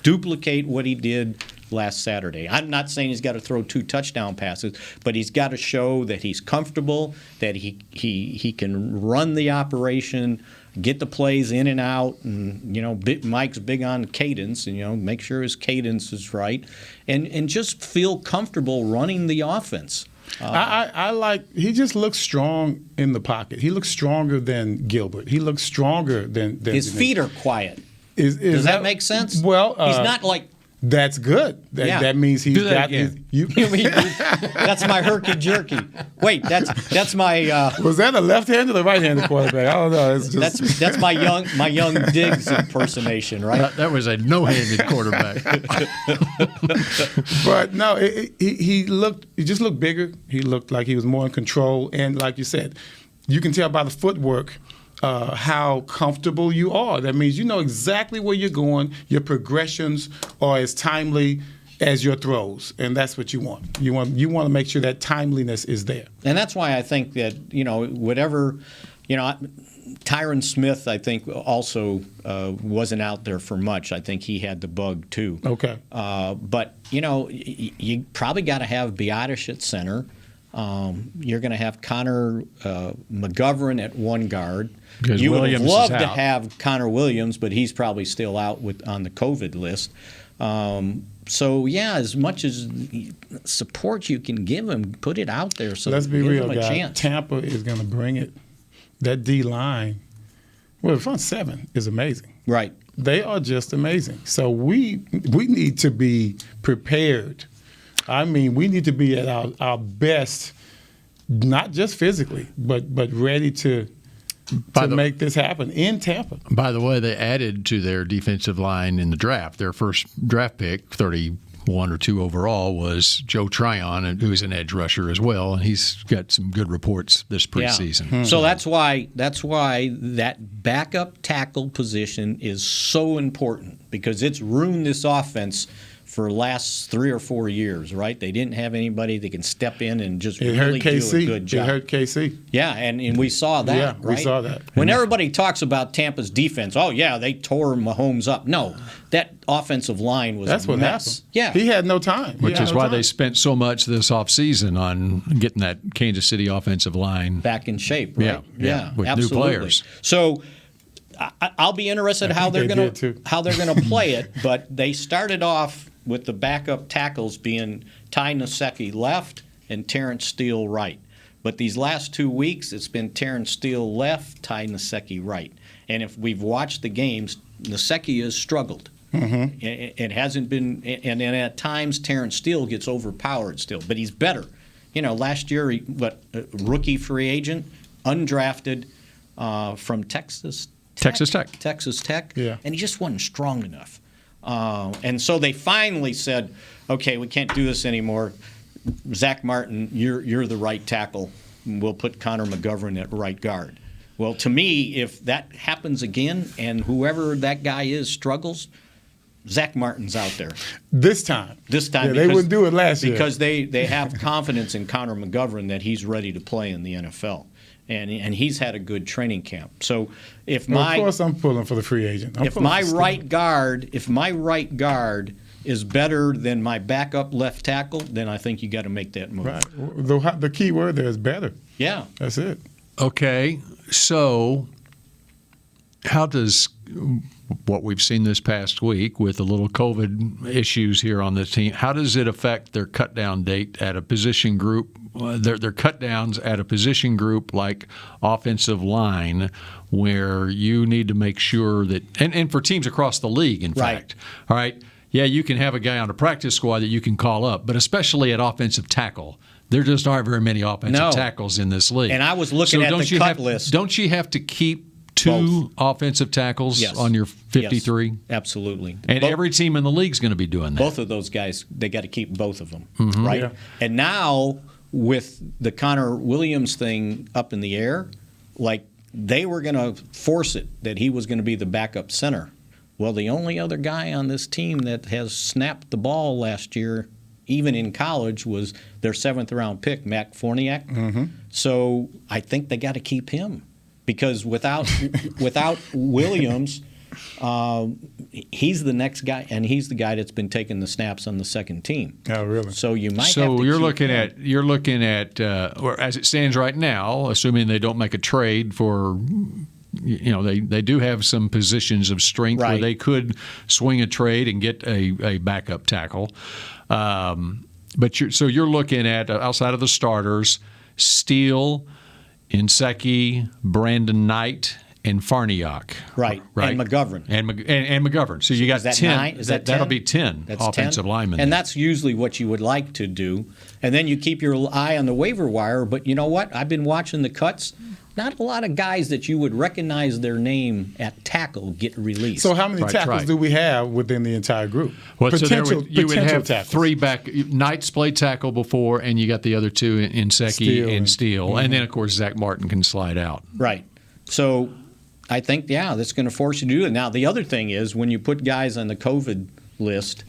duplicate what he did last Saturday. I'm not saying he's got to throw 2 touchdown passes, but he's got to show that he's comfortable, that he can run the operation, get the plays in and out, and Mike's big on cadence, and make sure his cadence is right, and just feel comfortable running the offense. I like. He just looks strong in the pocket. He looks stronger than Gilbert. He looks stronger than his feet are quiet. Does that make sense? Well, he's not like. That's good. That means he's got his. That's my herky jerky. Wait, that's my. Was that a left-handed or right-handed quarterback? I don't know. It's just that's my young Diggs impersonation, right? That was a no-handed quarterback. But no, he just looked bigger. He looked like he was more in control, and like you said, you can tell by the footwork. How comfortable you are. That means you know exactly where you're going. Your progressions are as timely as your throws, and that's what you want. You want to make sure that timeliness is there. And that's why I think that whatever, Tyron Smith, I think also wasn't out there for much. I think he had the bug too. Okay. But you probably got to have Biotish at center. You're going to have Connor McGovern at one guard. Because you Williams would love is to out. have Connor Williams, but he's probably still out on the COVID list. So, as much as support you can give him, put it out there. So let's be give real, him a guys. chance. Tampa is going to bring it. That D-line, the front 7 is amazing. Right. They are just amazing. So we need to be prepared. I mean, we need to be at our best, not just physically, but ready to make this happen in Tampa. By the way, they added to their defensive line in the draft. Their first draft pick, 34th 1 or 2 overall, was Joe Tryon, who's an edge rusher as well, and he's got some good reports this preseason. Yeah. So that's why that backup tackle position is so important, because it's ruined this offense for the last 3 or 4 years, right? They didn't have anybody that can step in and just really do a good job. It hurt KC. Yeah, and we saw that, yeah, right? we saw that. When everybody talks about Tampa's defense, oh, yeah, they tore Mahomes up. No, that offensive line was That's a what mess. happened. Yeah. He had no time. Which is why they spent so much this offseason on getting that Kansas City offensive line back in shape, right? Yeah, with absolutely. new players. So I'll be interested how they're going to play it, but they started off with the backup tackles being Ty Nsekhe left and Terrence Steele right. But these last 2 weeks, it's been Terrence Steele left, Ty Nsekhe right. And if we've watched the games, Nsekhe has struggled. Mm-hmm. It hasn't been, and at times Terrence Steele gets overpowered still, but he's better. Last year, rookie free agent, undrafted from Texas Tech, yeah. And he just wasn't strong enough. And so they finally said, okay, we can't do this anymore. Zach Martin, you're the right tackle. We'll put Connor McGovern at right guard. Well, to me, if that happens again and whoever that guy is struggles, Zach Martin's out there. This time. Yeah, they wouldn't do it last year. Because they have confidence in Connor McGovern that he's ready to play in the NFL. And he's had a good training camp. So of course I'm pulling for the free agent. If my right guard is better than my backup left tackle, then I think you got to make that move. Right. The key word there is better. Yeah. That's it. Okay. So how does what we've seen this past week with the little COVID issues here on the team, how does it affect their cut down date at a position group? Their cut downs at a position group like offensive line, where you need to make sure that, and for teams across the league, in fact, all right, yeah, you can have a guy on a practice squad that you can call up, but especially at offensive tackle, there just aren't very many offensive tackles in this league. And I was looking at the cut list. Don't you have to keep two offensive tackles on your 53? Yes, absolutely. And every team in the league is going to be doing that. Both of those guys, they got to keep both of them, mm-hmm. right? Yeah. And now with the Connor Williams thing up in the air, like they were going to force it that he was going to be the backup center. Well, the only other guy on this team that has snapped the ball last year, even in college, was their 7th-round pick, Matt Forniak. Mm-hmm. So I think they got to keep him. Because without Williams, he's the next guy, and he's the guy that's been taking the snaps on the second team. Oh, really? So you might. So have to you're looking at, or as it stands right now, assuming they don't make a trade for, they do have some positions of strength where they could swing a trade and get a backup tackle. But you're looking at, outside of the starters, Steele, Nsekhe, Brandon Knight, and Farniok. Right. And McGovern. And McGovern. So you got 10. That'll be 10 offensive linemen. And that's usually what you would like to do. And then you keep your eye on the waiver wire. But you know what? I've been watching the cuts. Not a lot of guys that you would recognize their name at tackle get released. So how many tackles do we have within the entire group? Well, you would have tackles. 3 back. Knight's played tackle before, and you got the other 2 in Nsekhe and Steele. Mm-hmm. And then, of course, Zach Martin can slide out. Right. So I think, that's going to force you to do it. Now, the other thing is when you put guys on the COVID list,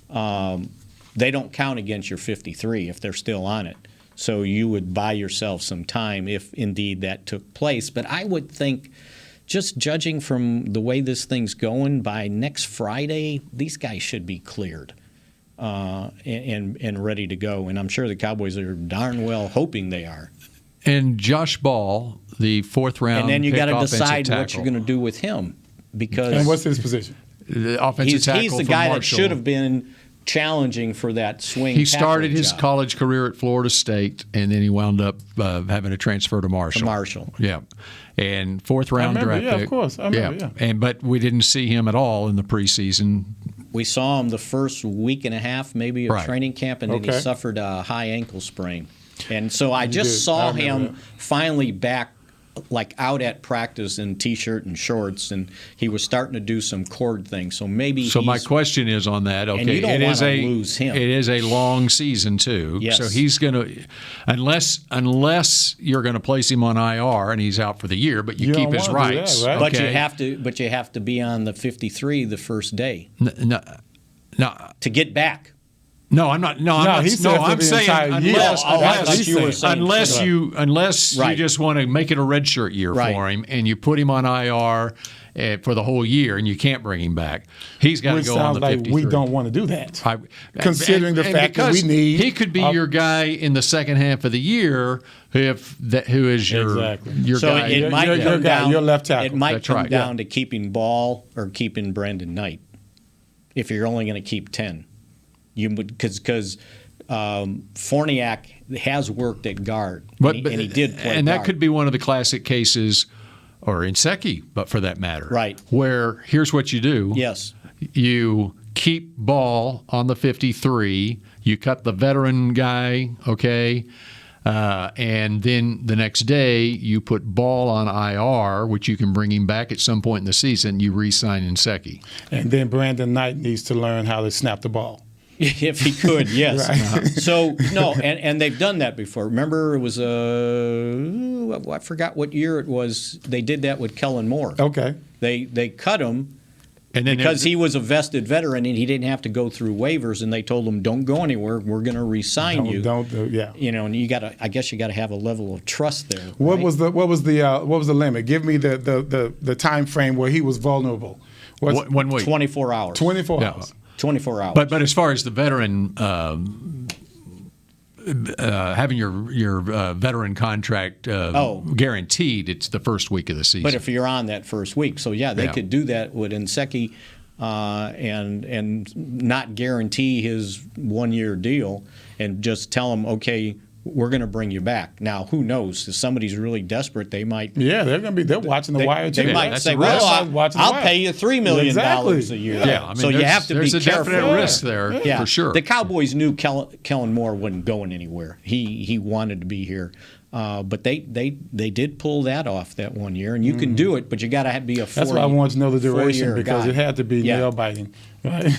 they don't count against your 53 if they're still on it. So you would buy yourself some time if indeed that took place. But I would think, just judging from the way this thing's going, by next Friday, these guys should be cleared and ready to go. And I'm sure the Cowboys are darn well hoping they are. And Josh Ball, the 4th-round and then you got to decide what you're going to do with him. And what's his position? The offensive tackle. He's the guy that should have been challenging for that swing. He started his job. college career at Florida State, and then he wound up having to transfer to Marshall. Yeah, and 4th-round draft pick. Yeah, of course. I remember, But we didn't see him at all in the preseason. We saw him the first week and a half, maybe, of training camp, and then he suffered a high ankle sprain. And so I just saw him finally back like out at practice in T-shirt and shorts, and he was starting to do some cord things. So maybe. So my question is on that. Okay, and you don't want to lose him. It is a long season too. Yes. So he's going to, unless you're going to place him on IR and he's out for the year, but you keep his rights. That, right? But okay. you have to be on the 53 the first day No. to get back. No, I'm not. No, I'm not. He said No, for I'm the saying entire year. unless you just want to make it a redshirt year for him, and you put him on IR for the whole year, and you can't bring him back. He's got to go on the 53. Sounds like we don't want to do that, considering the fact that we need. He could be your guy in the second half of the year. Who is your guy? It might your guy, your left tackle. It might come down to keeping Ball or keeping Brandon Knight. If you're only going to keep 10. You would because Forniak has worked at guard, and he did play and guard. that could be one of the classic cases, or Inseki, but for that matter, right? Where here's what you do: yes, you keep Ball on the 53, you cut the veteran guy, okay, and then the next day you put Ball on IR, which you can bring him back at some point in the season. You re-sign Inseki, and then Brandon Knight needs to learn how to snap the ball. If he could, yes. Right. So, no, and they've done that before. Remember, it was I forgot what year it was. They did that with Kellen Moore. Okay. They cut him and then because he was a vested veteran and he didn't have to go through waivers, and they told him, don't go anywhere. We're going to re-sign you. You know, and I guess you got to have a level of trust there. What right? was the limit? Give me the time frame where he was vulnerable. 1 week. 24 hours. 24 hours. 24 hours. But as far as the veteran, having your veteran contract guaranteed, it's the first week of the season. But if you're on that first week, so they could do that with Inseki and not guarantee his 1-year deal and just tell him, okay, we're going to bring you back. Now, who knows? If somebody's really desperate, they might. Yeah, they're watching the wire too. They might say, "Well, I'll pay you $3 million a year." Yeah, I mean, so you have to be careful. There's a definite risk there, for sure. The Cowboys knew Kellen Moore wasn't going anywhere. He wanted to be here. But they did pull that off that 1 year, and you can do it, but you got to be a 4-year. That's why I wanted to know the duration because guy. It had to be nail biting, right?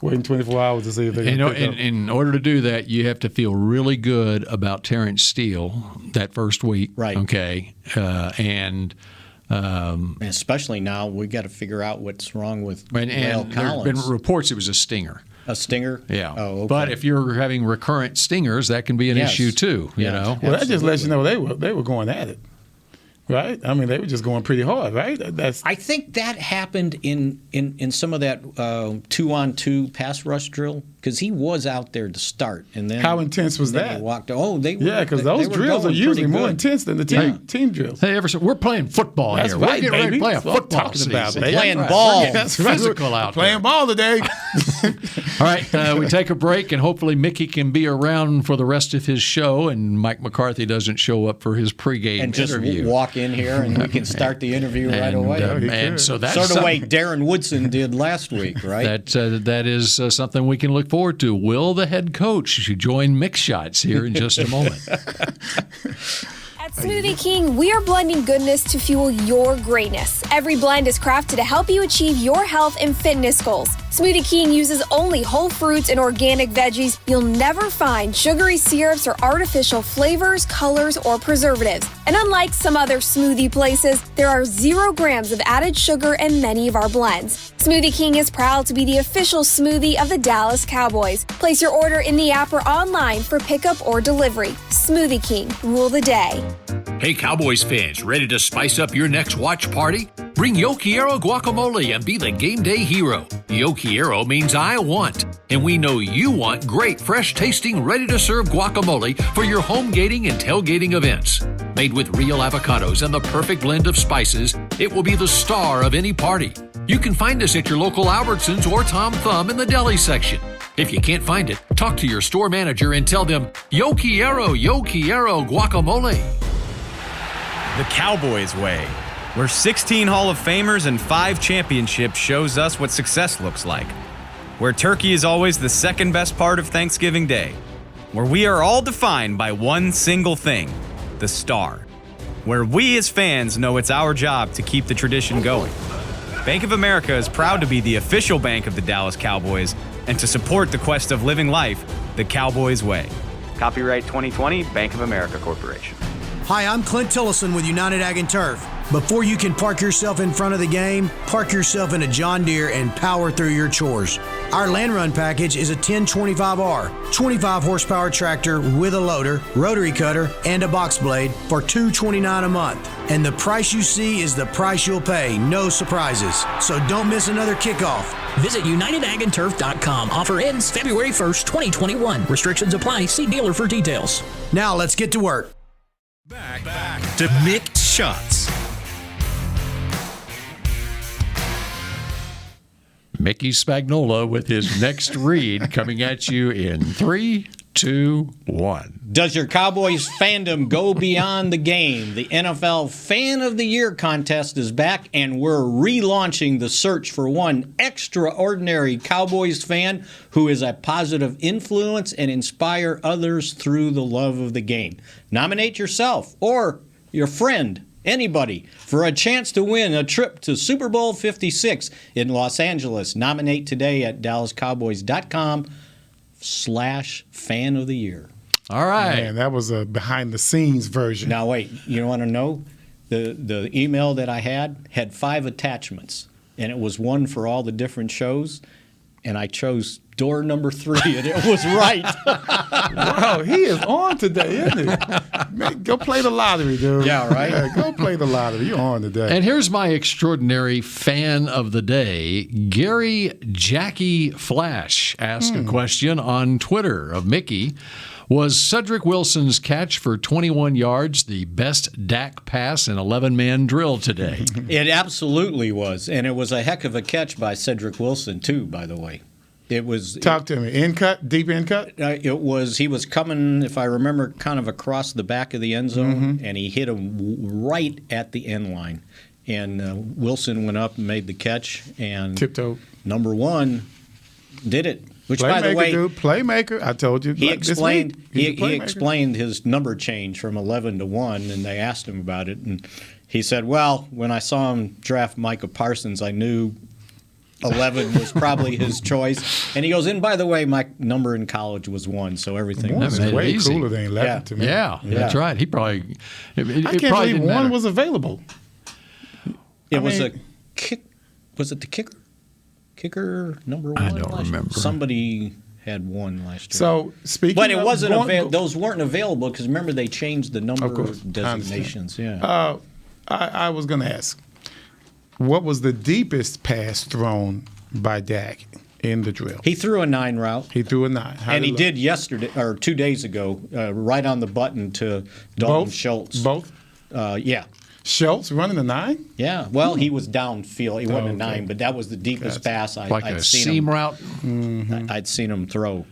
Waiting 24 hours to see if they can pick up. In order to do that, you have to feel really good about Terrence Steele that first week, right? Okay, and especially now we got to figure out what's wrong with Rail and Collins. There have been reports it was a stinger. A stinger? Yeah. Oh, okay. But if you're having recurrent stingers, that can be an issue too. You know. Well, that just lets you know they were going at it, right? I mean, they were just going pretty hard, right? I think that happened in some of that 2-on-2 pass rush drill because he was out there to start, and then how intense was that? He walked. Oh, they because those drills are usually more intense than the team drills. Hey, Everson, we're playing football That's here. Right, we're getting ready to play a football season. We're playing ball. That's physical out there. Playing ball today. All right, we take a break, and hopefully Mickey can be around for the rest of his show, and Mike McCarthy doesn't show up for his pregame and just interview. Walk in here, and we can start the interview right away. And so that's sort of the way Darren Woodson did last week, right? That is something we can look forward to. Will the head coach join Mix Shots here in just a moment? At Smoothie King, we are blending goodness to fuel your greatness. Every blend is crafted to help you achieve your health and fitness goals. Smoothie King uses only whole fruits and organic veggies. You'll never find sugary syrups or artificial flavors, colors, or preservatives. And unlike some other smoothie places, there are 0 grams of added sugar in many of our blends. Smoothie King is proud to be the official smoothie of the Dallas Cowboys. Place your order in the app or online for pickup or delivery. Smoothie King, rule the day. Hey, Cowboys fans, ready to spice up your next watch party? Bring Yo Quiero guacamole and be the game day hero. Yo Quiero means I want, and we know you want great, fresh-tasting, ready-to-serve guacamole for your home gating and tailgating events. Made with real avocados and the perfect blend of spices, it will be the star of any party. You can find us at your local Albertsons or Tom Thumb in the deli section. If you can't find it, talk to your store manager and tell them, Yo Quiero guacamole. The Cowboys way, where 16 Hall of Famers and 5 championships shows us what success looks like. Where turkey is always the second best part of Thanksgiving Day. Where we are all defined by one single thing, the star. where we as fans know it's our job to keep the tradition going. Bank of America is proud to be the official bank of the Dallas Cowboys and to support the quest of living life the Cowboys way. Copyright 2020, Bank of America Corporation. Hi, I'm Clint Tillison with United Ag and Turf. Before you can park yourself in front of the game, park yourself in a John Deere and power through your chores. Our Land Run package is a 1025R, 25 horsepower tractor with a loader, rotary cutter, and a box blade for $229 a month. And the price you see is the price you'll pay, no surprises. So don't miss another kickoff. Visit UnitedAgAndTurf.com. Offer ends February 1st, 2021. Restrictions apply. See dealer for details. Now let's get to work. Back to Mick Shots. Mickey Spagnola with his next read coming at you in 3, 2, 1. Does your Cowboys fandom go beyond the game? The NFL Fan of the Year contest is back, and we're relaunching the search for one extraordinary Cowboys fan who is a positive influence and inspire others through the love of the game. Nominate yourself or your friend, anybody, for a chance to win a trip to Super Bowl 56 in Los Angeles. Nominate today at DallasCowboys.com/fan of the year. All right. Man, that was a behind-the-scenes version. Now, wait. You want to know? The email that I had 5 attachments, and it was one for all the different shows, and I chose door number 3, and it was right. Wow, he is on today, isn't he? Man, go play the lottery, dude. Yeah, right? Yeah, go play the lottery. You're on today. And here's my extraordinary fan of the day. Gary Jackie Flash asked a question on Twitter of Mickey. Was Cedric Wilson's catch for 21 yards the best Dak pass in 11-man drill today? It absolutely was, and it was a heck of a catch by Cedric Wilson, too, by the way. It was. Talk to me. In cut, deep in cut. It was. He was coming, if I remember, kind of across the back of the end zone, and he hit him right at the end line. And Wilson went up and made the catch, and tiptoe. Number 1 did it. Which, playmaker, by the way, dude, playmaker. I told you. He explained. He explained his number change from 11 to 1, and they asked him about it, and he said, "Well, when I saw him draft Micah Parsons, I knew 11 was probably his choice." And he goes, "And by the way, my number in college was 1, so everything was way cooler than 11 to me." Yeah, that's right. He probably. I can't believe 1 was available. It was a kick. Was it the kicker? Kicker number 1. I don't remember. Somebody had 1 last year. So speaking, but it of wasn't those weren't available because remember they changed the number of designations. Yeah. I was going to ask, what was the deepest pass thrown by Dak in the drill? He threw a 9 route. He threw a 9. And he did yesterday or 2 days ago, right on the button to Dalton Schultz. Both? Yeah. Schultz running a 9? Yeah. Well, he was downfield. He wasn't a 9, but that was the deepest pass I'd like a seen seam him. route. I'd seen him throw.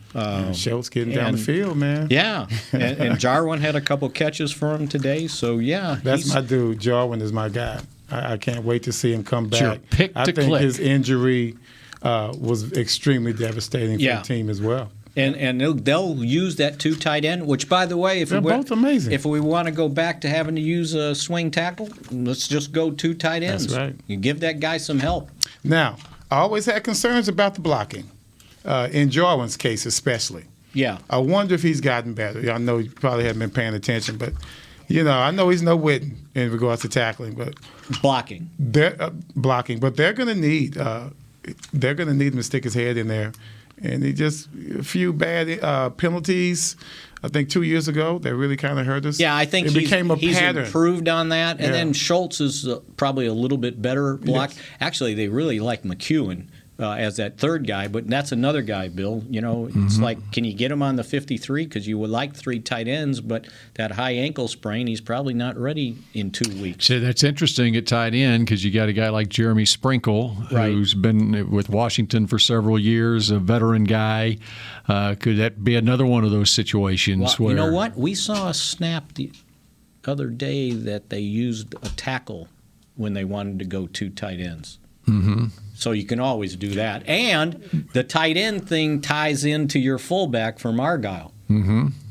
Schultz getting down the field, man. Yeah. and Jarwin had a couple catches for him today. So, yeah. That's my dude. Jarwin is my guy. I can't wait to see him come back. I think his injury was extremely devastating for the team as well. And they'll use that 2 tight end, which, by the way, they're both amazing. If we want to go back to having to use a swing tackle, let's just go 2 tight ends. That's right. You give that guy some help. Now, I always had concerns about the blocking, in Jarwin's case especially. Yeah. I wonder if he's gotten better. I know you probably haven't been paying attention, but I know he's no Witten in regards to tackling, but blocking. They're blocking, but they're going to need him to stick his head in there. And he just a few bad penalties. I think 2 years ago that really kind of hurt us. Yeah, I think it became a pattern. Improved on that. And then Schultz is probably a little bit better block. Yes. Actually, they really like McEwen as that third guy, but that's another guy, Bill. It's like, can you get him on the 53? Because you would like 3 tight ends, but that high ankle sprain, he's probably not ready in 2 weeks. So that's interesting at tight end because you got a guy like Jeremy Sprinkle, who's been with Washington for several years, a veteran guy. Could that be another one of those situations where... You know what? We saw a snap the other day that they used a tackle when they wanted to go 2 tight ends. Mm-hmm. So you can always do that. And the tight end thing ties into your fullback from Argyle.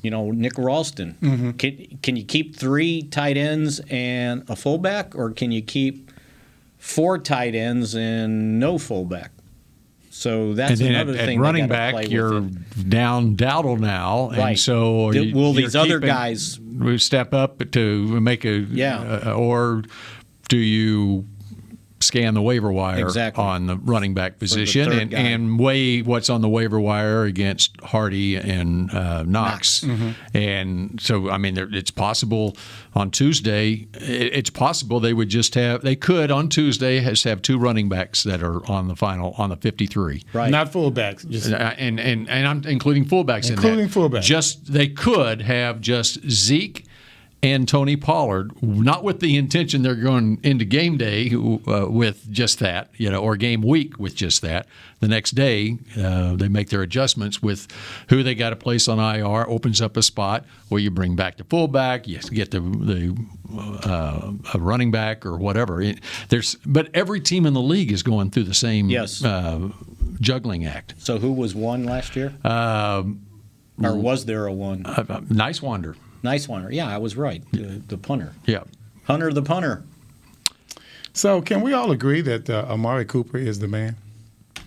Nick Ralston. Can you keep 3 tight ends and a fullback, or can you keep 4 tight ends and no fullback? So that's another thing. At running back, you're down Dowdle now, and so will these other guys step up to make or do you scan the waiver wire on the running back position and weigh what's on the waiver wire against Hardy and Knox? And so, I mean, it's possible on Tuesday. It's possible they could on Tuesday have 2 running backs that are on the 53. Right, not fullbacks. And I'm including fullbacks in that. Including fullbacks. They could have just Zeke and Tony Pollard, not with the intention they're going into game day with just that, or game week with just that. The next day, they make their adjustments with who they got to place on IR, opens up a spot where you bring back the fullback, you get the running back or whatever. But every team in the league is going through the same juggling act. So who was 1 last year? Or was there a 1? Nice Wonder. Nice one. Yeah, I was right. The punter. Yeah. Hunter the punter. So can we all agree that Amari Cooper is the man?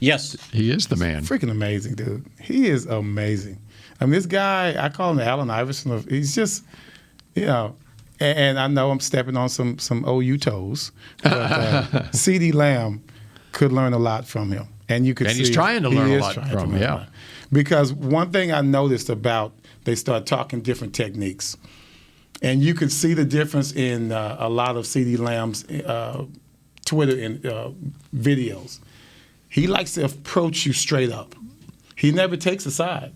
Yes. He is the man. Freaking amazing, dude. He is amazing. I mean, this guy, I call him the Allen Iverson. He's just, and I know I'm stepping on some OU toes, but CeeDee Lamb could learn a lot from him. And you could see he's trying to learn a lot from him, yeah. Because one thing I noticed about they start talking different techniques. And you could see the difference in a lot of CeeDee Lamb's Twitter and videos. He likes to approach you straight up. He never takes a side.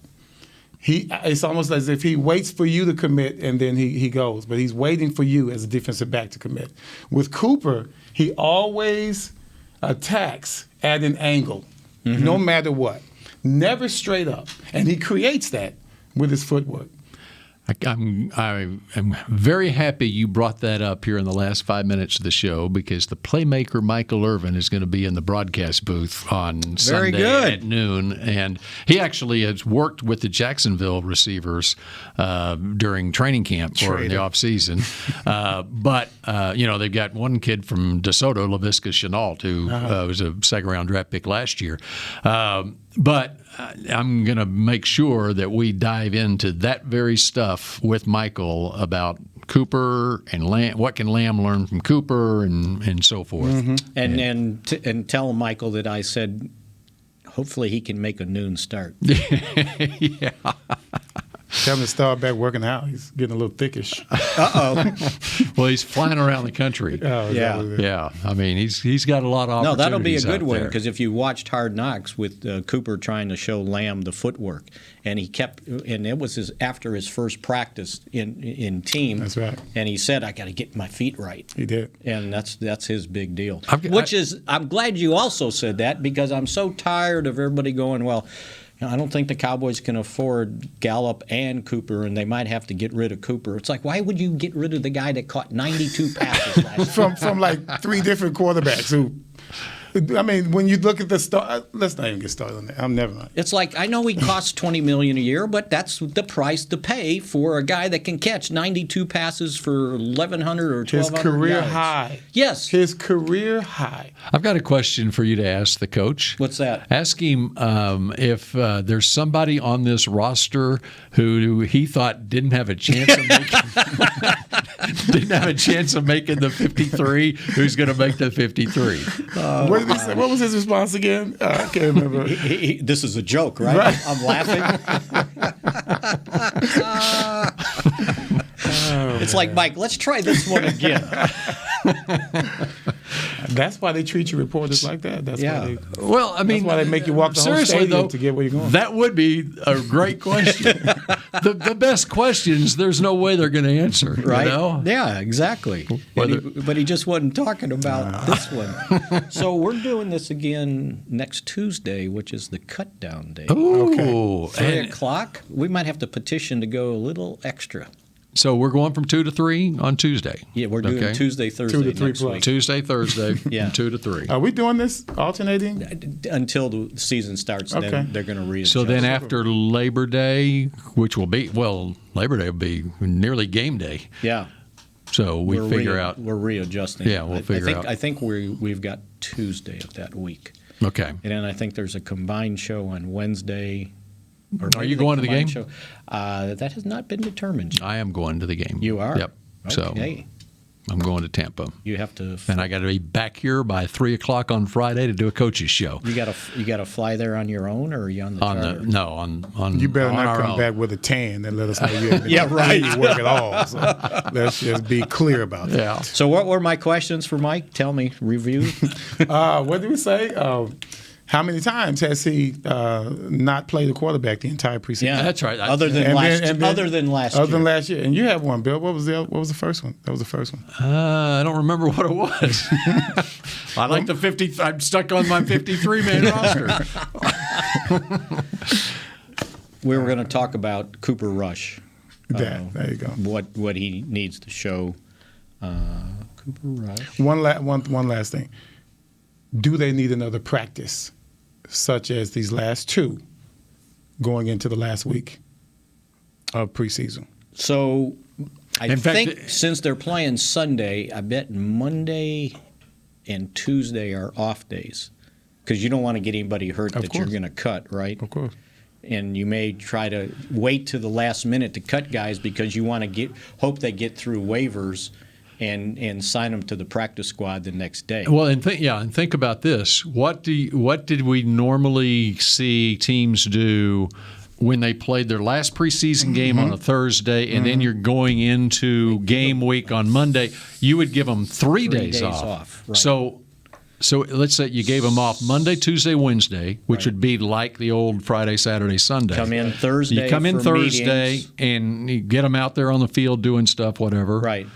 It's almost as if he waits for you to commit and then he goes. But he's waiting for you as a defensive back to commit. With Cooper, he always attacks at an angle, no matter what. Never straight up. And he creates that with his footwork. I'm very happy you brought that up here in the last 5 minutes of the show, because the playmaker Michael Irvin is going to be in the broadcast booth on Sunday at noon, and he actually has worked with the Jacksonville receivers during training camp or in the off season. But they've got one kid from DeSoto, LaVisca Chenault, who was a second-round draft pick last year. But I'm going to make sure that we dive into that very stuff with Michael about Cooper and Lamb. What can Lamb learn from Cooper and so forth. And tell Michael that I said hopefully he can make a noon start. Yeah. Tell him to start back working out. He's getting a little thickish. Well, he's flying around the country. Yeah. I mean, he's got a lot of opportunities. No, that'll be a good one, there. because if you watched Hard Knocks with Cooper trying to show Lamb the footwork, and it was after his first practice in team. That's right. And he said, "I got to get my feet right." He did, and that's his big deal. I'm glad you also said that, because I'm so tired of everybody going, well, I don't think the Cowboys can afford Gallup and Cooper, and they might have to get rid of Cooper. It's like, why would you get rid of the guy that caught 92 passes last year? From like 3 different quarterbacks who I mean, when you look at the start, let's not even get started on that. I'm never mind. It's like, I know he costs $20 million a year, but that's the price to pay for a guy that can catch 92 passes for 1,100 or 1,200 His career yards. high. Yes. His career high. I've got a question for you to ask the coach. What's that? Ask him if there's somebody on this roster who he thought didn't have a chance of making the 53, who's going to make the 53. What did he say? What was his response again? I can't remember. This is a joke, right? I'm laughing. It's like, Mike, let's try this one again. That's why they treat you reporters like that. That's why that's why they make you walk the whole stadium to get where you're going. That would be a great question. the best questions, there's no way they're going to answer. Right? You know? Yeah, exactly. But he just wasn't talking about this one. So we're doing this again next Tuesday, which is the cut down day. Ooh. Okay. 3 o'clock. We might have to petition to go a little extra. So we're going from 2 to 3 on Tuesday. Yeah, we're doing Tuesday, Thursday 2 to 3 next week. Tuesday, Thursday, from 2 to 3. Are we doing this alternating? Until the season starts, then they're going to readjust. So then after Labor Day, which will be, Labor Day will be nearly game day. Yeah. So we're readjusting. Yeah, we'll figure out. I think we've got Tuesday of that week. Okay. And then I think there's a combined show on Wednesday. Are you going to the game? Show. That has not been determined. I am going to the game. You are? Yep. Okay. So I'm going to Tampa. You have to. And I got to be back here by 3 o'clock on Friday to do a coach's show. You got to fly there on your own, or are you on the charter? On You better on not our come own. back with a tan and let us know you haven't Yeah, right. done work at all. So let's just be clear about that. Yeah. So what were my questions for Mike? Tell me. Review. What did we say? How many times has he not played a quarterback the entire preseason? Yeah, that's right. Other than last year. And you have one, Bill. What was the first one? That was the first one. I don't remember what it was. I like the 50. I'm stuck on my 53-man roster. We were going to talk about Cooper Rush. There you go. What he needs to show. Cooper Rush. One last thing. Do they need another practice, such as these last two, going into the last week of preseason? So I think since they're playing Sunday, I bet Monday and Tuesday are off days because you don't want to get anybody hurt that you're going to cut, right? Of course. And you may try to wait to the last minute to cut guys because you want to hope they get through waivers and sign them to the practice squad the next day. Well, and think about this. What did we normally see teams do when they played their last preseason game on a Thursday, and then you're going into game week on Monday? You would give them 3 days off. Right. So let's say you gave them off Monday, Tuesday, Wednesday, which would be like the old Friday, Saturday, Sunday. Come in Thursday. You come in for Thursday meetings. and you get them out there on the field doing stuff, whatever. Right.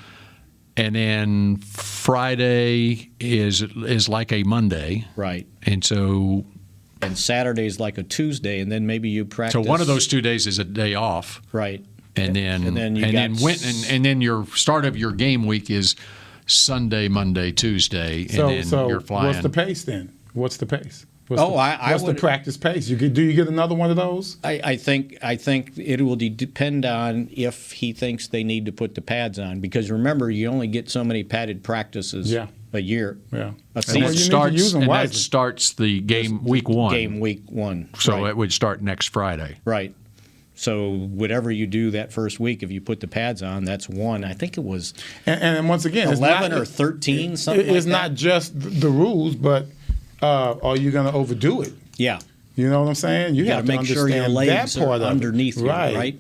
And then Friday is like a Monday. Right. And so Saturday's like a Tuesday, and then maybe you practice. So one of those 2 days is a day off. Right. And then your start of your game week is Sunday, Monday, Tuesday, and then you're flying. What's the pace then? What's the pace? What's the practice pace? Do you get another one of those? I think it will depend on if he thinks they need to put the pads on, because remember, you only get so many padded practices a year. Yeah. And that starts the game week one. Game week one. So it would start next Friday. Right. So whatever you do that first week, if you put the pads on, that's one. I think it was and once again, 11 or 13, something like that. It's not just the rules, but are you going to overdo it? Yeah. You know what I'm saying? You have to make sure your legs that part are underneath you, right?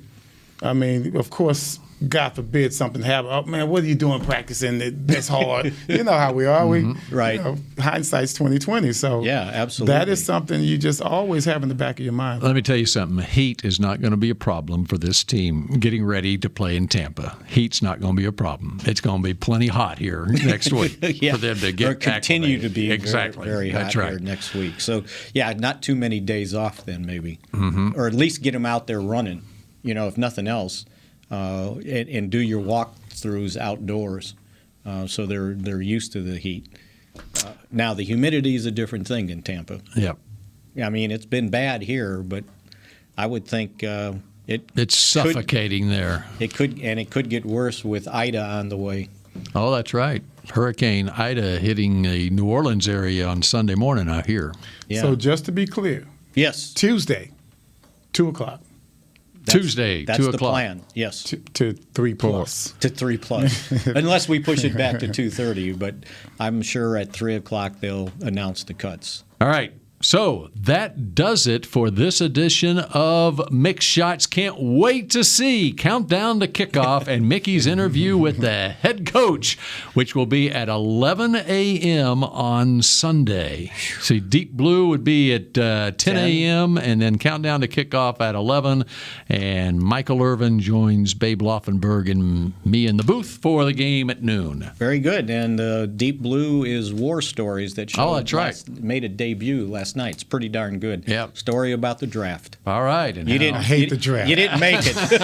I mean, of course, God forbid something happen. Oh man, what are you doing practicing this hard? You know how we are. Right. Hindsight's 20/20. So yeah, absolutely. That is something you just always have in the back of your mind. Let me tell you something. Heat is not going to be a problem for this team getting ready to play in Tampa. Heat's not going to be a problem. It's going to be plenty hot here next week for them to get continue to be exactly very hot That's right. here next week. So yeah, not too many days off then maybe, Mm-hmm. or at least get them out there running. If nothing else. And do your walkthroughs outdoors, so they're used to the heat. Now the humidity is a different thing in Tampa. Yep. I mean, it's been bad here, but I would think it's suffocating there. It could get worse with Ida on the way. Oh, that's right. Hurricane Ida hitting the New Orleans area on Sunday morning out here. Yeah. So just to be clear, yes, Tuesday, 2:00. Tuesday, that's 2 o'clock. The plan. Yes, to 3+. To 3+, unless we push it back to 2:30. But I'm sure at 3 o'clock they'll announce the cuts. All right. So that does it for this edition of Mixed Shots. Can't wait to see Countdown to Kickoff and Mickey's interview with the head coach, which will be at 11 a.m. on Sunday. See, Deep Blue would be at 10 a.m. and then Countdown to Kickoff at 11. And Michael Irvin joins Babe Laufenberg and me in the booth for the game at noon. Very good. And Deep Blue is War Stories that made a debut last night. It's pretty darn good. Yep. Story about the draft. All right. I hate the draft. You didn't make it.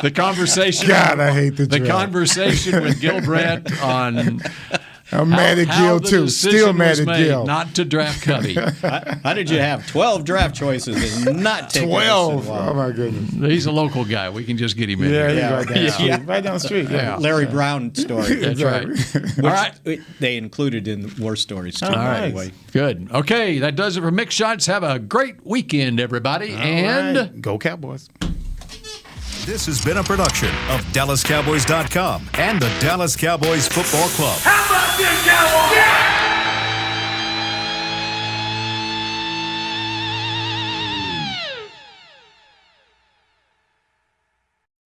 The conversation. God, I hate the draft. Conversation with Gil Brandt on. I'm mad at Gil, too. Still mad at Gil. Not to draft Covey. How did you have 12 draft choices and not take 12? Oh, my goodness. He's a local guy. We can just get him in. Yeah, he's right down the street. Right down the street. Yeah. Larry Brown story. That's right. Which all right. They included in War Stories, too. All right. Way. Good. Okay, that does it for Mix Shots. Have a great weekend, everybody. And go Cowboys. This has been a production of DallasCowboys.com and the Dallas Cowboys Football Club. How about this, Cowboys?